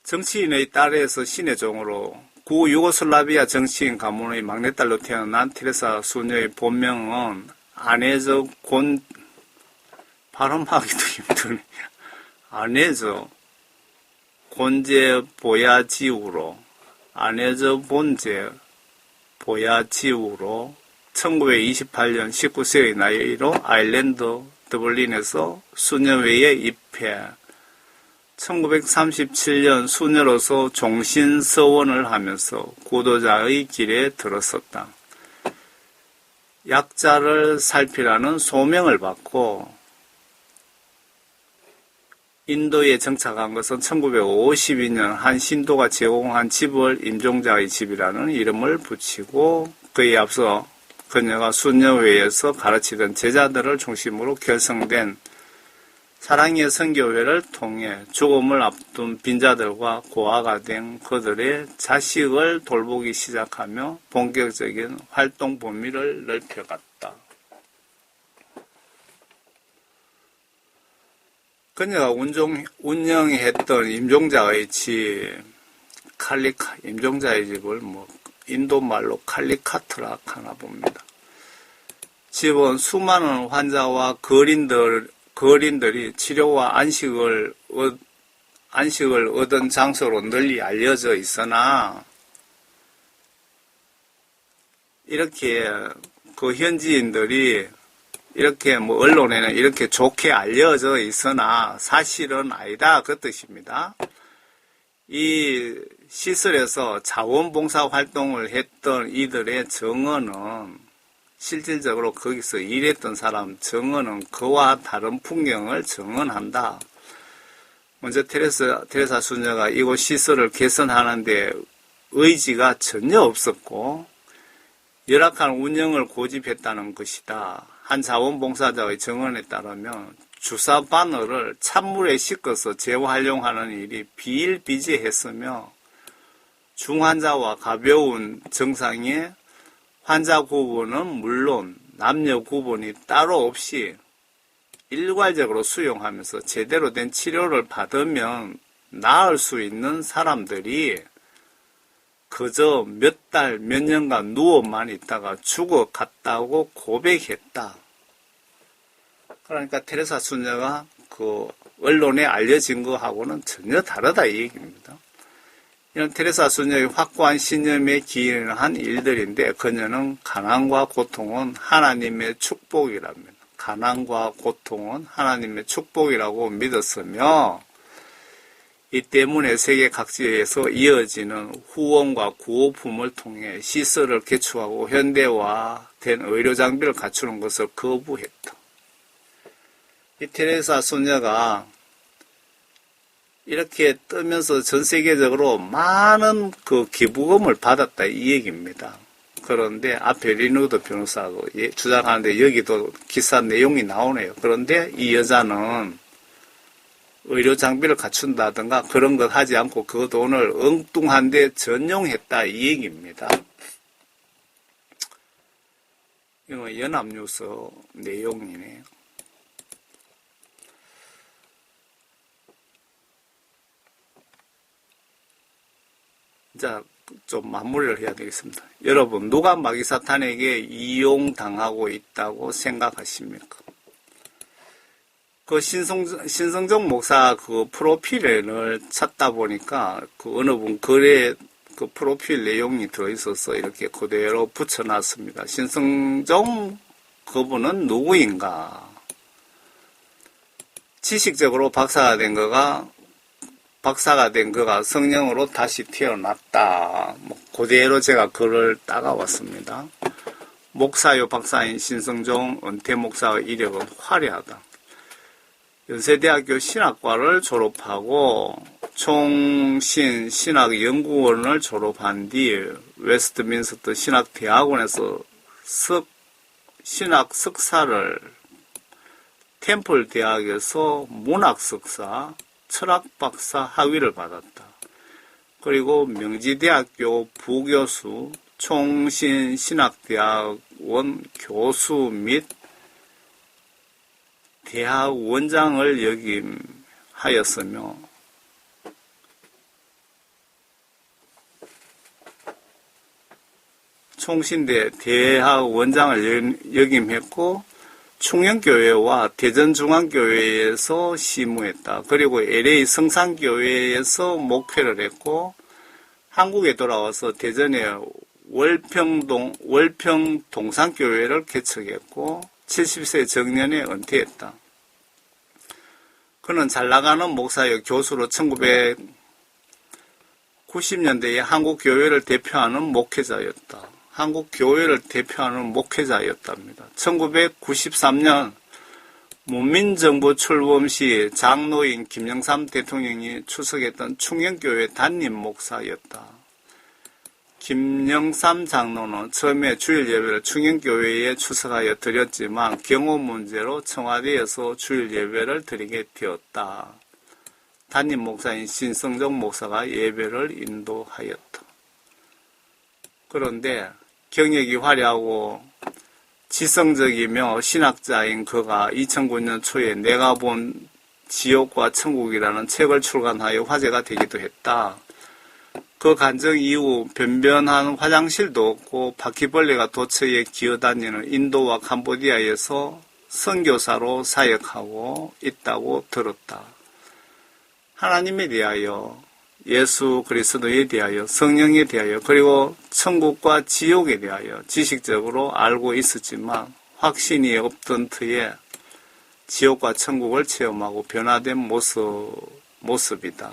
정치인의 딸에서 신의 종으로 구 유고슬라비아 정치인 가문의 막내딸로 태어난 테레사 수녀의 본명은 아네저 발음하기도 힘드네요. 아네저 곤제 보야지우로 아네저 본제 보야지우로 1928년 19세의 나이로 아일랜드 더블린에서 수녀회에 입회, 1937년 수녀로서 종신서원을 하면서 구도자의 길에 들었었다. 약자를 살피라는 소명을 받고 인도에 정착한 것은 1952년 한 신도가 제공한 집을 임종자의 집이라는 이름을 붙이고 그에 앞서 그녀가 수녀회에서 가르치던 제자들을 중심으로 결성된 사랑의 선교회를 통해 죽음을 앞둔 빈자들과 고아가 된 그들의 자식을 돌보기 시작하며 본격적인 활동 범위를 넓혀갔다. 그녀가 운영했던 임종자의 집, 임종자의 집을 인도 말로 칼리카트라 하나 봅니다. 집은 수많은 환자와 거린들이 치료와 안식을 얻은 장소로 널리 알려져 있으나 이렇게 그 현지인들이 이렇게 언론에는 이렇게 좋게 알려져 있으나 사실은 아니다 그 뜻입니다. 이 시설에서 자원봉사 활동을 했던 이들의 정언은 실질적으로 거기서 일했던 사람 정언은 그와 다른 풍경을 정언한다. 먼저 테레사 수녀가 이곳 시설을 개선하는데 의지가 전혀 없었고 열악한 운영을 고집했다는 것이다. 한 자원봉사자의 정언에 따르면 주사 바늘을 찬물에 씻어서 재활용하는 일이 비일비재했으며 중환자와 가벼운 증상의 환자 구분은 물론 남녀 구분이 따로 없이 일괄적으로 수용하면서 제대로 된 치료를 받으면 나을 수 있는 사람들이 그저 몇 달, 몇 년간 누워만 있다가 죽어갔다고 고백했다. 그러니까 테레사 수녀가 그 언론에 알려진 거하고는 전혀 다르다 이 얘기입니다. 이런 테레사 수녀의 확고한 신념에 기인한 일들인데 그녀는 가난과 고통은 하나님의 축복이랍니다. 가난과 고통은 하나님의 축복이라고 믿었으며 이 때문에 세계 각지에서 이어지는 후원과 구호품을 통해 시설을 개축하고 현대화 된 의료 장비를 갖추는 것을 거부했다. 이 테레사 소녀가 이렇게 뜨면서 전 세계적으로 많은 그 기부금을 받았다 이 얘기입니다. 그런데 앞에 리누드 변호사도 주장하는데 여기도 기사 내용이 나오네요. 그런데 이 여자는 의료 장비를 갖춘다든가 그런 것 하지 않고 그 돈을 엉뚱한 데 전용했다 이 얘기입니다. 이거 연합뉴스 내용이네요. 자, 좀 마무리를 해야 되겠습니다. 여러분, 누가 마귀사탄에게 이용당하고 있다고 생각하십니까? 그 신성정 목사 그 프로필을 찾다 보니까 그 어느 분 글에 그 프로필 내용이 들어있어서 이렇게 그대로 붙여놨습니다. 신성정 그분은 누구인가? 지식적으로 박사가 된 거가 성령으로 다시 태어났다. 그대로 제가 글을 따가왔습니다. 목사요 박사인 신성종 은퇴 목사의 이력은 화려하다. 연세대학교 신학과를 졸업하고 총신 신학연구원을 졸업한 뒤 웨스트민스터 신학대학원에서 신학 석사를, 템플 대학에서 문학 석사, 철학 박사 학위를 받았다. 그리고 명지대학교 부교수, 총신 신학대학원 교수 및 대학 원장을 역임하였으며 총신대 대학 원장을 역임했고 충영교회와 대전중앙교회에서 시무했다. 그리고 LA 성산교회에서 목회를 했고 한국에 돌아와서 대전에 월평동산교회를 개척했고 70세 정년에 은퇴했다. 그는 잘나가는 목사의 교수로 1990년대에 한국교회를 대표하는 목회자였다. 한국교회를 대표하는 목회자였답니다. 1993년 문민정부 출범 시 장로인 김영삼 대통령이出석했던 충영교회 담임 목사였다. 김영삼 장로는 처음에 주일 예배를 충영교회에出석하여 드렸지만 경호 문제로 청와대에서 주일 예배를 드리게 되었다. 담임 목사인 신성정 목사가 예배를 인도하였다. 그런데 경력이 화려하고 지성적이며 신학자인 그가 2009년 초에 내가 본 지옥과 천국이라는 책을 출간하여 화제가 되기도 했다. 그 간증 이후 변변한 화장실도 없고 바퀴벌레가 도처에 기어다니는 인도와 캄보디아에서 선교사로 사역하고 있다고 들었다. 하나님에 대하여, 예수 그리스도에 대하여, 성령에 대하여, 그리고 천국과 지옥에 대하여 지식적으로 알고 있었지만 확신이 없던 터에 지옥과 천국을 체험하고 변화된 모습이다.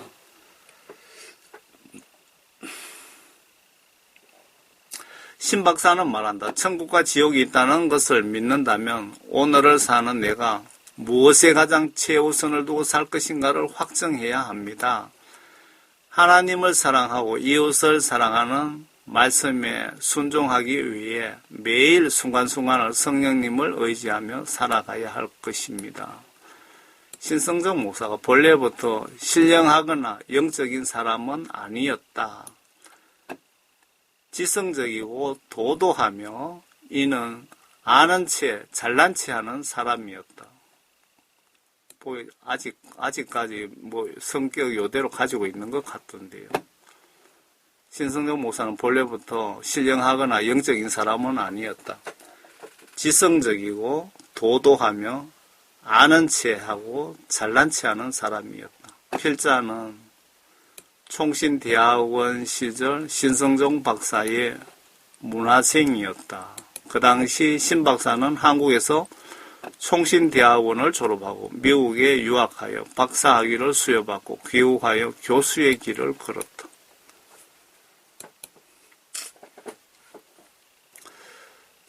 신 박사는 말한다. 천국과 지옥이 있다는 것을 믿는다면 오늘을 사는 내가 무엇에 가장 최우선을 두고 살 것인가를 확정해야 합니다. 하나님을 사랑하고 이웃을 사랑하는 말씀에 순종하기 위해 매일 순간순간을 성령님을 의지하며 살아가야 할 것입니다. 신성정 목사가 본래부터 신령하거나 영적인 사람은 아니었다. 지성적이고 도도하며 이는 아는 채 잘난 체 하는 사람이었다. 아직까지 성격 요대로 가지고 있는 것 같던데요. 신성정 목사는 본래부터 신령하거나 영적인 사람은 아니었다. 지성적이고 도도하며 아는 체하고 잘난 체하는 사람이었다. 필자는 총신대학원 시절 신성정 박사의 문화생이었다. 그 당시 신 박사는 한국에서 총신대학원을 졸업하고 미국에 유학하여 박사학위를 수여받고 귀국하여 교수의 길을 걸었다.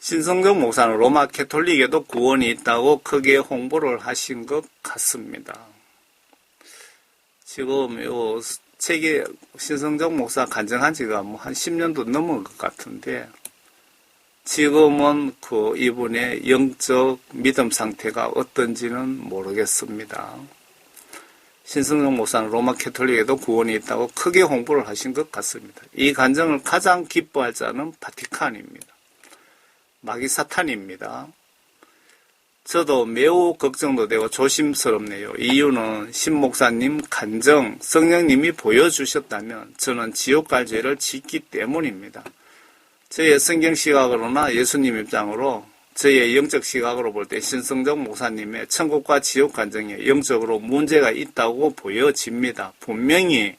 신성정 목사는 로마 캐톨릭에도 구원이 있다고 크게 홍보를 하신 것 같습니다. 지금 요 책에 신성정 목사 간증한 지가 뭐 한 10년도 넘은 것 같은데, 지금은 이분의 영적 믿음 상태가 어떤지는 모르겠습니다. 신성정 목사는 로마 캐톨릭에도 구원이 있다고 크게 홍보를 하신 것 같습니다. 이 간증을 가장 기뻐할 자는 바티칸입니다. 마귀 사탄입니다. 저도 매우 걱정도 되고 조심스럽네요. 이유는 신 목사님 간증, 성령님이 보여주셨다면 저는 지옥 갈 죄를 짓기 때문입니다. 저의 성경 시각으로나 예수님 입장으로, 저의 영적 시각으로 볼 때 신성정 목사님의 천국과 지옥 간증에 영적으로 문제가 있다고 보여집니다. 분명히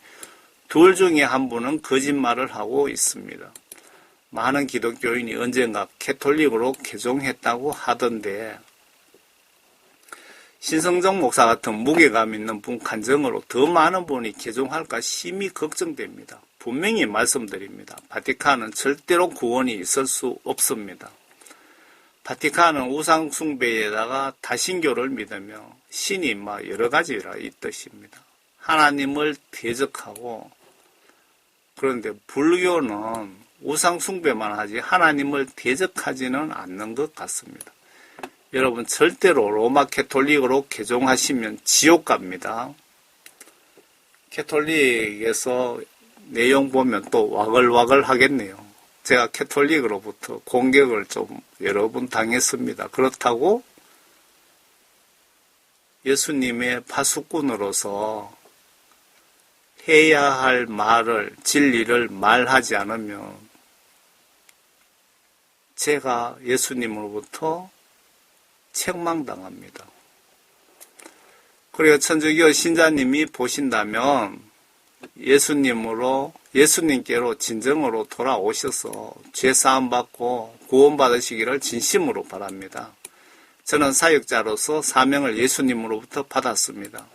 둘 중에 한 분은 거짓말을 하고 있습니다. 많은 기독교인이 언젠가 캐톨릭으로 개종했다고 하던데, 신성정 목사 같은 무게감 있는 분 간증으로 더 많은 분이 개종할까 심히 걱정됩니다. 분명히 말씀드립니다. 바티칸은 절대로 구원이 있을 수 없습니다. 바티칸은 우상 숭배에다가 다신교를 믿으며 신이 막 여러 가지라 이 뜻입니다. 하나님을 대적하고, 그런데 불교는 우상 숭배만 하지 하나님을 대적하지는 않는 것 같습니다. 여러분 절대로 로마 캐톨릭으로 개종하시면 지옥 갑니다. 캐톨릭에서 내용 보면 또 와글와글 하겠네요. 제가 캐톨릭으로부터 공격을 좀 여러 번 당했습니다. 그렇다고 예수님의 파수꾼으로서 해야 할 말을, 진리를 말하지 않으면 제가 예수님으로부터 책망당합니다. 그리고 천주교 신자님이 보신다면 예수님께로 진정으로 돌아오셔서 죄사함 받고 구원받으시기를 진심으로 바랍니다. 저는 사역자로서 사명을 예수님으로부터 받았습니다.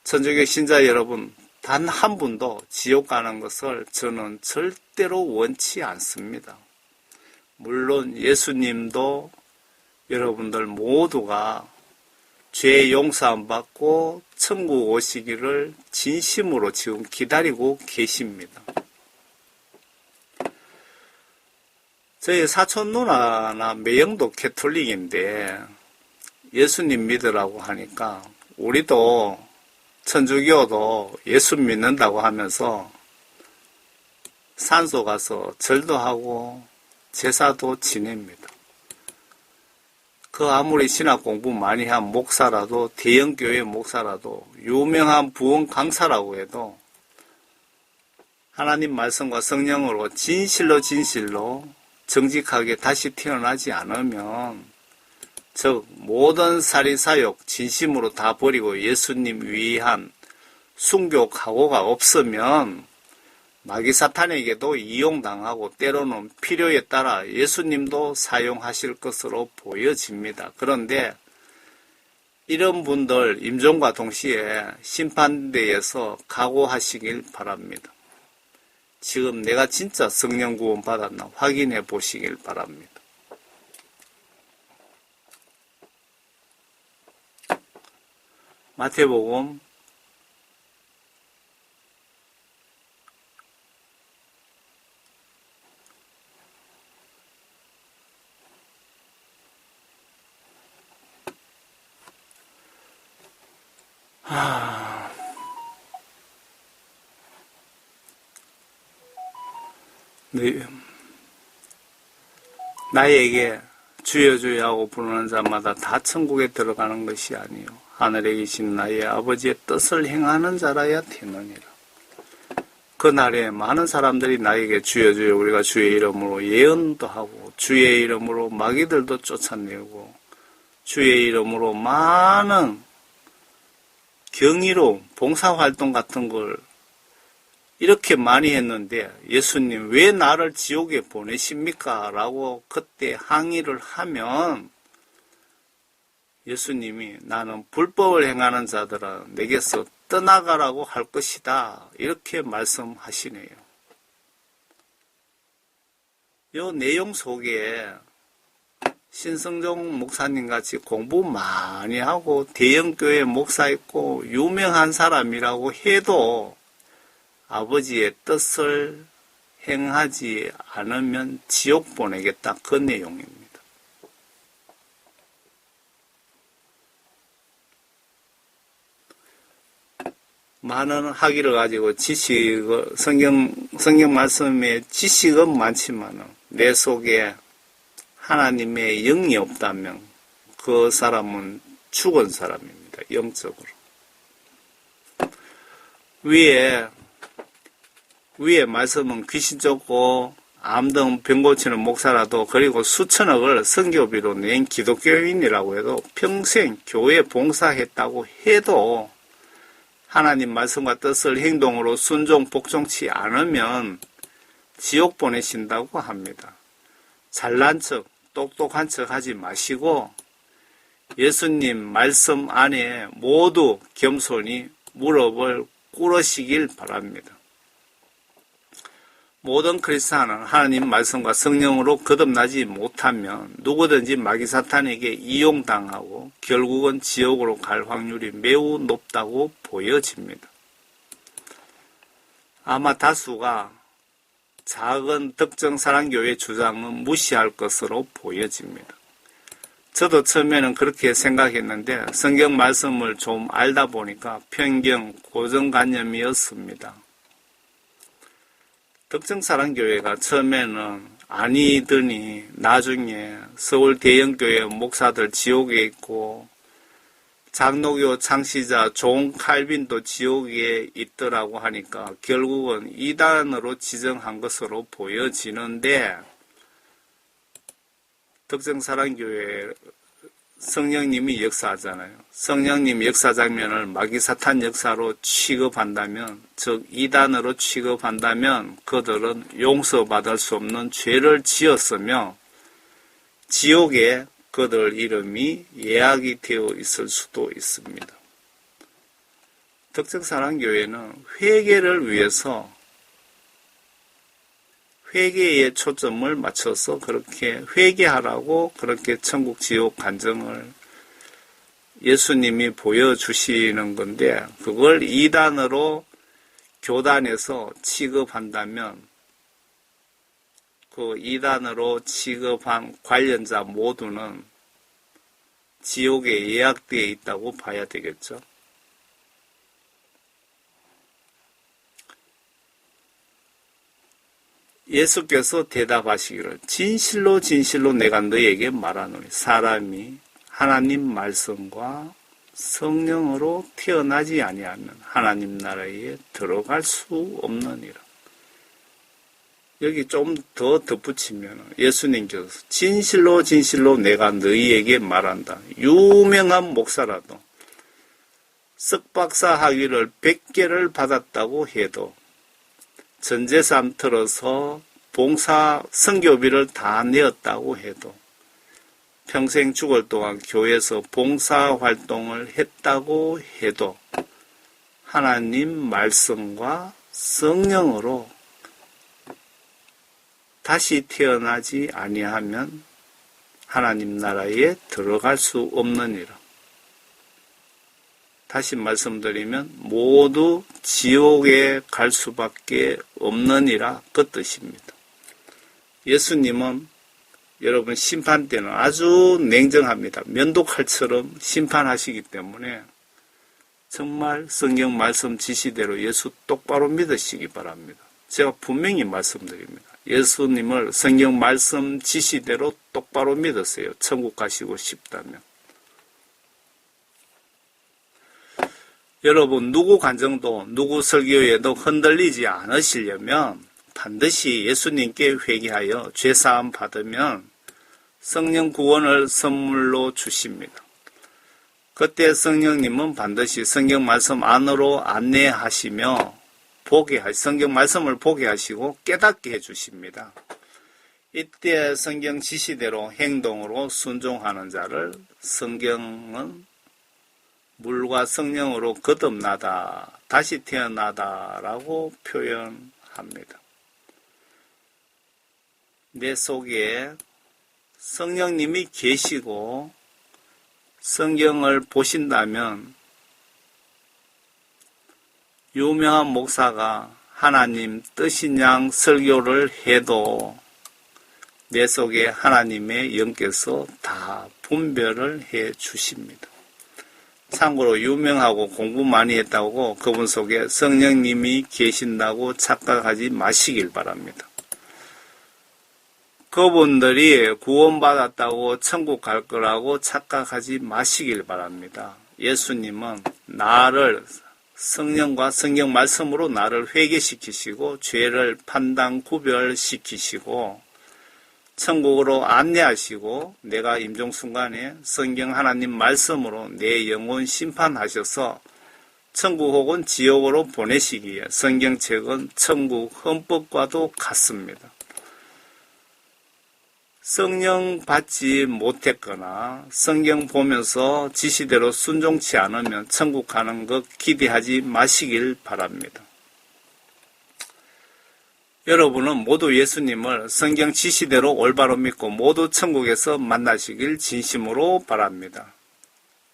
천주교 신자 여러분, 단 한 분도 지옥 가는 것을 저는 절대로 원치 않습니다. 물론 예수님도 여러분들 모두가 죄 용서함 받고 천국 오시기를 진심으로 지금 기다리고 계십니다. 저희 사촌 누나나 매형도 캐톨릭인데 예수님 믿으라고 하니까 우리도 천주교도 예수 믿는다고 하면서 산소 가서 절도 하고 제사도 지냅니다. 그 아무리 신학 공부 많이 한 목사라도, 대형교회 목사라도, 유명한 부흥 강사라고 해도 하나님 말씀과 성령으로 진실로 정직하게 다시 태어나지 않으면, 즉 모든 사리사욕 진심으로 다 버리고 예수님 위한 순교 각오가 없으면 마귀 사탄에게도 이용당하고 때로는 필요에 따라 예수님도 사용하실 것으로 보여집니다. 그런데 이런 분들 임종과 동시에 심판대에서 각오하시길 바랍니다. 지금 내가 진짜 성령 구원 받았나 확인해 보시길 바랍니다. 마태복음 '나에게 주여 주여 하고 부르는 자마다 다 천국에 들어가는 것이 아니요 하늘에 계신 나의 아버지의 뜻을 행하는 자라야 되느니라.' 그날에 많은 사람들이 나에게 주여 주여, 우리가 주의 이름으로 예언도 하고 주의 이름으로 마귀들도 쫓아내고 주의 이름으로 많은 경이로움, 봉사활동 같은 걸 이렇게 많이 했는데 예수님 왜 나를 지옥에 보내십니까? 라고 그때 항의를 하면 예수님이 나는 불법을 행하는 자들아 내게서 떠나가라고 할 것이다. 이렇게 말씀하시네요. 이 내용 속에 신성종 목사님 같이 공부 많이 하고 대형교회 목사였고 유명한 사람이라고 해도 아버지의 뜻을 행하지 않으면 지옥 보내겠다. 그 내용입니다. 많은 학위를 가지고 성경 말씀에 지식은 많지만 내 속에 하나님의 영이 없다면 그 사람은 죽은 사람입니다. 영적으로. 위에 말씀은 귀신 쫓고 암등 병 고치는 목사라도 그리고 수천억을 선교비로 낸 기독교인이라고 해도 평생 교회 봉사했다고 해도 하나님 말씀과 뜻을 행동으로 순종 복종치 않으면 지옥 보내신다고 합니다. 잘난 척, 똑똑한 척 하지 마시고 예수님 말씀 안에 모두 겸손히 무릎을 꿇으시길 바랍니다. 모든 크리스찬은 하나님 말씀과 성령으로 거듭나지 못하면 누구든지 마귀 사탄에게 이용당하고 결국은 지옥으로 갈 확률이 매우 높다고 보여집니다. 아마 다수가 작은 특정 사랑교회 주장은 무시할 것으로 보여집니다. 저도 처음에는 그렇게 생각했는데 성경 말씀을 좀 알다 보니까 편견, 고정관념이었습니다. 특정 사랑교회가 처음에는 아니더니 나중에 서울 대형교회 목사들 지옥에 있고 장로교 창시자 존 칼빈도 지옥에 있더라고 하니까 결국은 이단으로 지정한 것으로 보여지는데 특정 사랑교회 성령님이 역사하잖아요. 성령님 역사 장면을 마귀 사탄 역사로 취급한다면, 즉 이단으로 취급한다면 그들은 용서받을 수 없는 죄를 지었으며 지옥에 그들 이름이 예약이 되어 있을 수도 있습니다. 특정 사랑교회는 회개를 위해서 회개에 초점을 맞춰서 그렇게 회개하라고 그렇게 천국 지옥 간증을 예수님이 보여주시는 건데 그걸 이단으로 교단에서 취급한다면 그 이단으로 취급한 관련자 모두는 지옥에 예약되어 있다고 봐야 되겠죠. 예수께서 대답하시기를 진실로 진실로 내가 너에게 말하노니 사람이 하나님 말씀과 성령으로 태어나지 아니하면 하나님 나라에 들어갈 수 없느니라. 여기 좀 더 덧붙이면 예수님께서 진실로 진실로 내가 너희에게 말한다. 유명한 목사라도 석박사 학위를 100개를 받았다고 해도 전재산 들어서 봉사 선교비를 다 내었다고 해도 평생 죽을 동안 교회에서 봉사 활동을 했다고 해도 하나님 말씀과 성령으로 다시 태어나지 아니하면 하나님 나라에 들어갈 수 없느니라. 다시 말씀드리면 모두 지옥에 갈 수밖에 없느니라 그 뜻입니다. 예수님은 여러분 심판 때는 아주 냉정합니다. 면도칼처럼 심판하시기 때문에 정말 성경 말씀 지시대로 예수 똑바로 믿으시기 바랍니다. 제가 분명히 말씀드립니다. 예수님을 성경 말씀 지시대로 똑바로 믿으세요. 천국 가시고 싶다면. 여러분 누구 간증도 누구 설교에도 흔들리지 않으시려면 반드시 예수님께 회개하여 죄사함 받으면 성령 구원을 선물로 주십니다. 그때 성령님은 반드시 성경 말씀 안으로 안내하시며 성경 말씀을 보게 하시고 깨닫게 해주십니다. 이때 성경 지시대로 행동으로 순종하는 자를 성경은 물과 성령으로 거듭나다, 다시 태어나다라고 표현합니다. 내 속에 성령님이 계시고 성경을 보신다면 유명한 목사가 하나님 뜻인 양 설교를 해도 내 속에 하나님의 영께서 다 분별을 해 주십니다. 참고로 유명하고 공부 많이 했다고 그분 속에 성령님이 계신다고 착각하지 마시길 바랍니다. 그분들이 구원받았다고 천국 갈 거라고 착각하지 마시길 바랍니다. 예수님은 나를 성령과 성경 말씀으로 나를 회개시키시고 죄를 판단 구별시키시고 천국으로 안내하시고 내가 임종순간에 성경 하나님 말씀으로 내 영혼 심판하셔서 천국 혹은 지옥으로 보내시기에 성경책은 천국 헌법과도 같습니다. 성령 받지 못했거나 성경 보면서 지시대로 순종치 않으면 천국 가는 것 기대하지 마시길 바랍니다. 여러분은 모두 예수님을 성경 지시대로 올바로 믿고 모두 천국에서 만나시길 진심으로 바랍니다.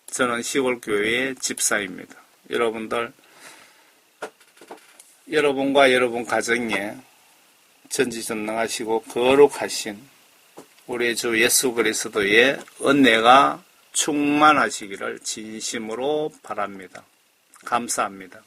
저는 시골교회의 집사입니다. 여러분과 여러분 가정에 전지전능하시고 거룩하신 우리 주 예수 그리스도의 은혜가 충만하시기를 진심으로 바랍니다. 감사합니다.